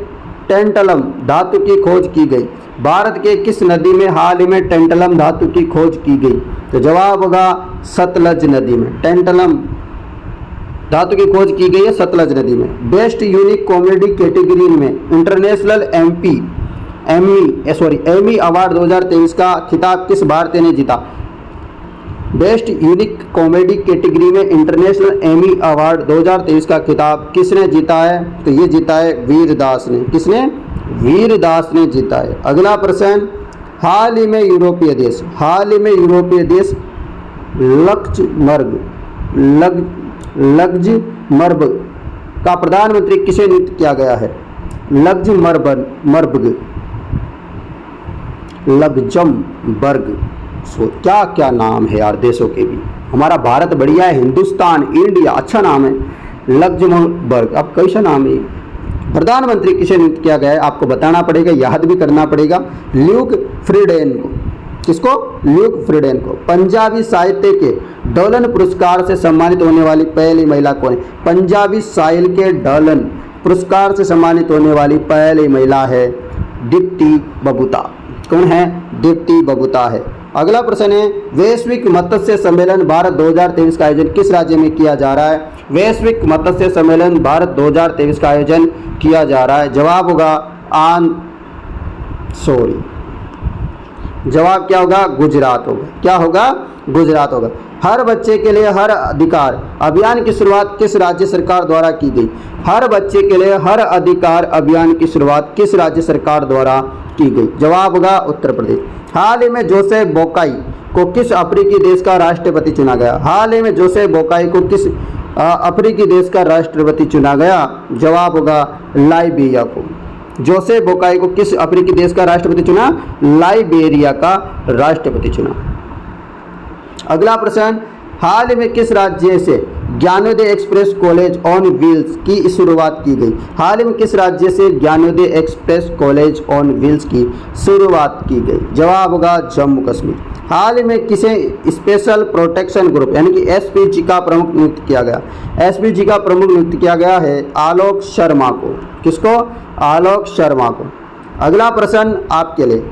टेंटलम धातु की खोज की गई? भारत के किस नदी में हाल ही में टेंटलम धातु की खोज की गई? तो जवाब होगा सतलज नदी में। टेंटलम धातु की खोज की गई है सतलज नदी में। बेस्ट यूनिक कॉमेडी कैटेगरी में इंटरनेशनल एमी अवार्ड 2023 का खिताब किस भारतीय ने जीता? बेस्ट यूनिक कॉमेडी कैटेगरी में इंटरनेशनल एमी अवार्ड 2023 का खिताब किसने जीता है? तो ये जीता है वीरदास ने। किसने? वीरदास ने जीता है। अगला प्रश्न, हाल ही में यूरोपीय देश लग्जमबर्ग का प्रधानमंत्री किसे नियुक्त किया गया है? लग्जमबर्ग। क्या क्या नाम है यार देशों के भी। हमारा भारत बढ़िया है, हिंदुस्तान, इंडिया, अच्छा नाम है। लग्जमबर्ग, अब कैसा नाम है? प्रधानमंत्री किसे नियुक्त किया गया है आपको बताना पड़ेगा, याद भी करना पड़ेगा। ल्यूक फ्रीडेन को। किसको? ल्यूक फ्रीडेन को। पंजाबी साहित्य के डॉलन पुरस्कार से सम्मानित होने वाली पहली महिला कौन है? पंजाबी साहित्य के डॉलन पुरस्कार से सम्मानित होने वाली पहली महिला है दीप्ति बबूता। कौन है? दीप्ति बबूता है। अगला प्रश्न है, वैश्विक मत्स्य सम्मेलन भारत 2023 का आयोजन किस राज्य में किया जा रहा है? वैश्विक मत्स्य सम्मेलन भारत 2023 का आयोजन किया जा रहा है। जवाब होगा जवाब क्या होगा? गुजरात होगा। क्या होगा? गुजरात होगा। हर बच्चे के लिए हर अधिकार अभियान की शुरुआत किस राज्य सरकार द्वारा की गई? हर बच्चे के लिए हर अधिकार अभियान की शुरुआत किस राज्य सरकार द्वारा की गई? जवाब होगा उत्तर प्रदेश। हाल ही में जोसेफ बोकाई को किस अफ्रीकी देश का राष्ट्रपति चुना गया? हाल ही में जोसेफ बोकाई को किस अफ्रीकी देश का राष्ट्रपति चुना गया? जवाब होगा लाइबेरिया को। जोसेफ बोकाई को किस अफ्रीकी देश का राष्ट्रपति चुना? लाइबेरिया का राष्ट्रपति चुना। अगला प्रश्न, हाल में किस राज्य से Gyanodaya express college on wheels की शुरुआत की गई? हाल में किस राज्य से Gyanodaya express college on wheels की शुरुआत की गई? जवाब होगा जम्मू कश्मीर। हाल में किसे स्पेशल प्रोटेक्शन ग्रुप यानी कि एसपीजी का प्रमुख नियुक्त किया गया? एसपीजी का प्रमुख नियुक्त किया गया है आलोक शर्मा को। किसको? आलोक शर्मा को। अगला प्रश्न आपके लिए,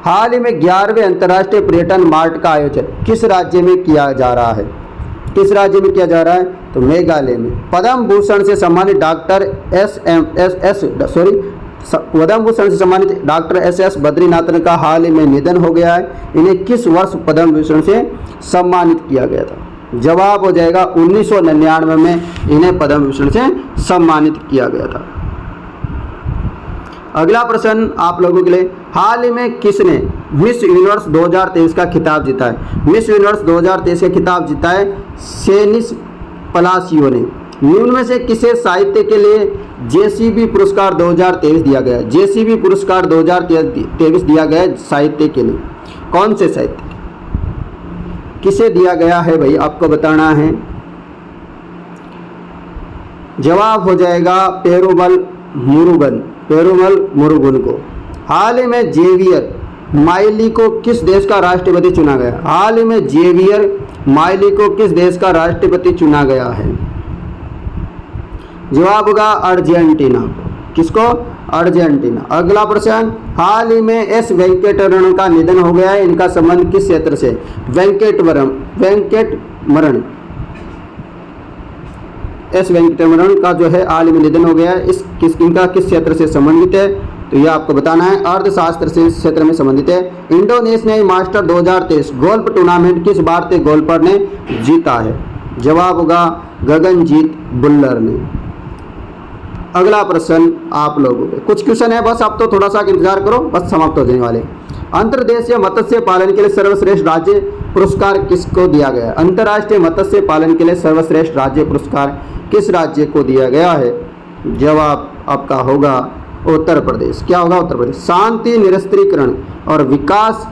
हाल ही में 11वें अंतर्राष्ट्रीय पर्यटन मार्ट का आयोजन किस राज्य में किया जा रहा है? किस राज्य में किया जा रहा है? तो मेघालय में। पद्म भूषण से सम्मानित डॉक्टर पद्म भूषण से सम्मानित डॉक्टर एस बद्रीनाथन का हाल ही में निधन हो गया है। इन्हें किस वर्ष पद्म भूषण से सम्मानित किया गया था? जवाब हो जाएगा 1999 में इन्हें पद्म भूषण से सम्मानित किया गया था। अगला प्रश्न आप लोगों के लिए, हाल ही में किसने मिस यूनिवर्स 2023 का खिताब जीता है? मिस यूनिवर्स 2023 का खिताब जीता है सेनिस पलासियो ने। निम्न में से किसे साहित्य के लिए जेसीबी पुरस्कार 2023 दिया गया? जेसीबी पुरस्कार 2023 दिया गया साहित्य के लिए। कौन से साहित्य किसे दिया गया है भाई आपको बताना है। जवाब हो जाएगा पेरुमल मुरुगन को। हाल ही में जेवियर माइली को किस देश का राष्ट्रपति चुना गया? हाल ही में जेवियर माइली को किस देश का राष्ट्रपति चुना गया है? जवाब होगा अर्जेंटीना को। किसको? अर्जेंटीना। अगला प्रश्न, हाल ही में एस वेंकटरमण का निधन हो गया है। इनका संबंध किस क्षेत्र से? वेंकटरमण एस वेंकटरमण का जो है हाल ही में निधन हो गया है। इनका किस क्षेत्र से संबंधित है? तो यह आपको बताना है। अर्थशास्त्र से क्षेत्र में संबंधित है। इंडोनेशियाई मास्टर 2023 गोल्फ टूर्नामेंट किस भारतीय गोल्फर ने जीता है? जवाब होगा गगनजीत बुल्लर ने। अगला प्रश्न आप लोगों के कुछ क्वेश्चन है, बस आप तो थोड़ा सा इंतजार करो, बस समाप्त हो जाने वाले। अंतर्देशीय मत्स्य पालन के लिए सर्वश्रेष्ठ राज्य पुरस्कार किसको दिया गया? अंतर्राष्ट्रीय मत्स्य पालन के लिए सर्वश्रेष्ठ राज्य पुरस्कार किस राज्य को दिया गया है? जवाब आपका होगा उत्तर प्रदेश। क्या होगा? उत्तर प्रदेश। शांति निरस्त्रीकरण और विकास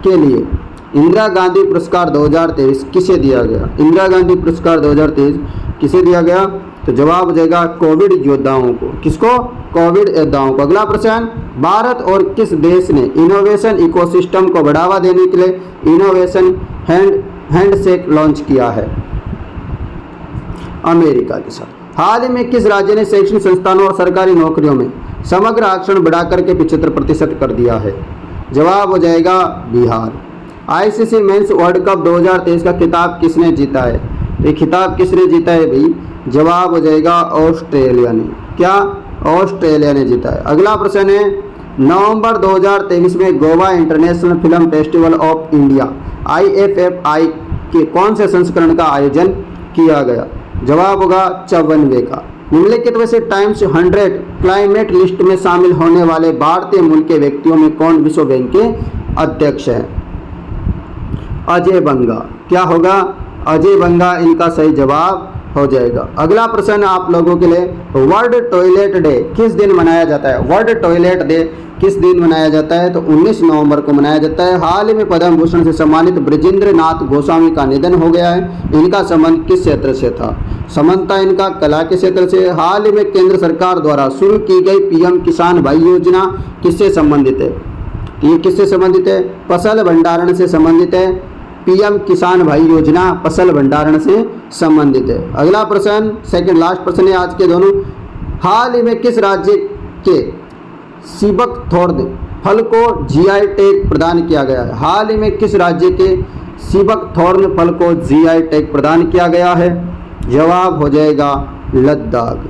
के लिए इंदिरा गांधी पुरस्कार 2023 किसे दिया गया? इंदिरा गांधी पुरस्कार 2023 किसे दिया गया? तो जवाब हो जाएगा कोविड योद्धाओं को। किसको? कोविड योद्धाओं को। अगला प्रश्न, भारत और किस देश ने इनोवेशन इकोसिस्टम को बढ़ावा देने के लिए इनोवेशन हैंडशेक लॉन्च किया है? अमेरिका के साथ। हाल ही में किस राज्य ने शैक्षणिक संस्थानों और सरकारी नौकरियों में समग्र आरक्षण बढ़ाकर के 75% कर दिया है? जवाब हो जाएगा Bihar. ICC men's world cup 2023 का खिताब किसने जीता है? ये खिताब किसने जीता है भाई? जवाब हो जाएगा ऑस्ट्रेलिया ने। क्या? ऑस्ट्रेलिया ने जीता है। अगला प्रश्न है, नवंबर 2023 में Goa international film festival of India IFFI के कौन से संस्करण का आयोजन किया गया? जवाब होगा 54वें का। निम्नलिखित में से टाइम्स 100 क्लाइमेट लिस्ट में शामिल होने वाले भारतीय मूल के व्यक्तियों में कौन विश्व बैंक के अध्यक्ष है? अजय बंगा। क्या होगा? अजय बंगा इनका सही जवाब हो जाएगा। अगला प्रश्न आप लोगों के लिए, वर्ल्ड टॉयलेट डे किस दिन मनाया जाता है? वर्ल्ड टॉयलेट डे किस दिन मनाया जाता है? तो 19 नवंबर को मनाया जाता है। हाल ही में पद्म भूषण से सम्मानित बृजेंद्र नाथ गोस्वामी का निधन हो गया है। इनका संबंध किस क्षेत्र से था? संबंध था इनका कला के क्षेत्र से। हाल ही में केंद्र सरकार द्वारा शुरू की गई पीएम किसान भाई योजना किससे संबंधित है? ये किससे संबंधित है? फसल भंडारण से संबंधित है। पीएम किसान भाई योजना फसल भंडारण से संबंधित है। अगला प्रश्न, सेकंड लास्ट प्रश्न है आज के दोनों। हाल ही में किस राज्य के सीबक थोर्न फल को जीआई टैग प्रदान किया गया है? हाल ही में किस राज्य के सीबक थोर्न फल को जीआई टैग प्रदान किया गया है? जवाब हो जाएगा लद्दाख।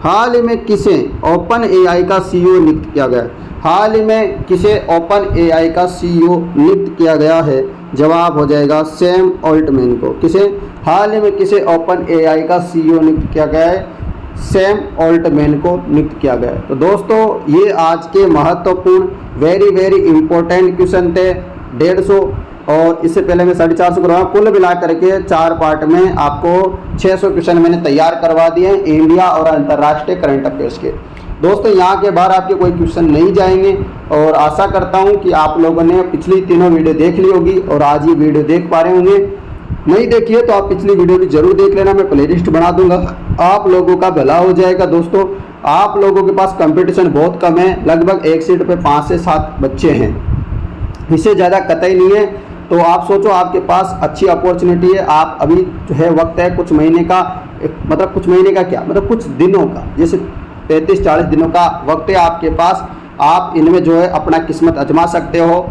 हाल ही में किसे ओपन एआई का सीईओ नियुक्त किया गया है? हाल ही में किसे ओपन एआई का सीईओ नियुक्त किया गया है? जवाब हो जाएगा सैम ऑल्टमैन को। किसे? हाल ही में किसे ओपन एआई का सीईओ नियुक्त किया गया है? सैम ऑल्टमैन को नियुक्त किया गया है। तो दोस्तों ये आज के महत्वपूर्ण वेरी इंपॉर्टेंट क्वेश्चन थे 150, और इससे पहले मैं 450 करवाया। कुल मिला करके 4 पार्ट में आपको 600 क्वेश्चन मैंने तैयार करवा दिए हैं इंडिया और अंतर्राष्ट्रीय करंट अफेयर्स के। दोस्तों यहाँ के बाहर आपके कोई क्वेश्चन नहीं जाएंगे, और आशा करता हूँ कि आप लोगों ने पिछली तीनों वीडियो देख ली होगी और आज ये वीडियो देख पा रहे होंगे। नहीं देखी है तो आप पिछली वीडियो भी जरूर देख लेना, मैं प्ले लिस्ट बना दूंगा, आप लोगों का भला हो जाएगा। दोस्तों आप लोगों के पास कंपटीशन बहुत कम है, लगभग एक सीट पे 5 से 7 बच्चे हैं, इससे ज़्यादा कतई नहीं है। तो आप सोचो आपके पास अच्छी अपॉर्चुनिटी है, आप अभी जो है वक्त है कुछ महीने का, मतलब कुछ महीने का क्या मतलब कुछ दिनों का, जैसे 35-40 दिनों का वक्त है आपके पास। आप इनमें जो है अपना किस्मत आजमा सकते हो।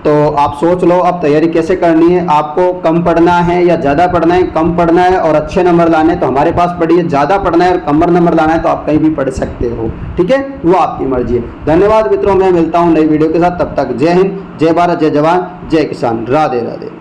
तो आप सोच लो अब तैयारी कैसे करनी है, आपको कम पढ़ना है या ज़्यादा पढ़ना है? कम पढ़ना है और अच्छे नंबर लाने तो हमारे पास पढ़िए, ज़्यादा पढ़ना है और कम नंबर लाना है तो आप कहीं भी पढ़ सकते हो, ठीक है, वो आपकी मर्जी है। धन्यवाद मित्रों, मैं मिलता हूँ नई वीडियो के साथ, तब तक जय हिंद, जय भारत, जय जवान, जय किसान, राधे राधे।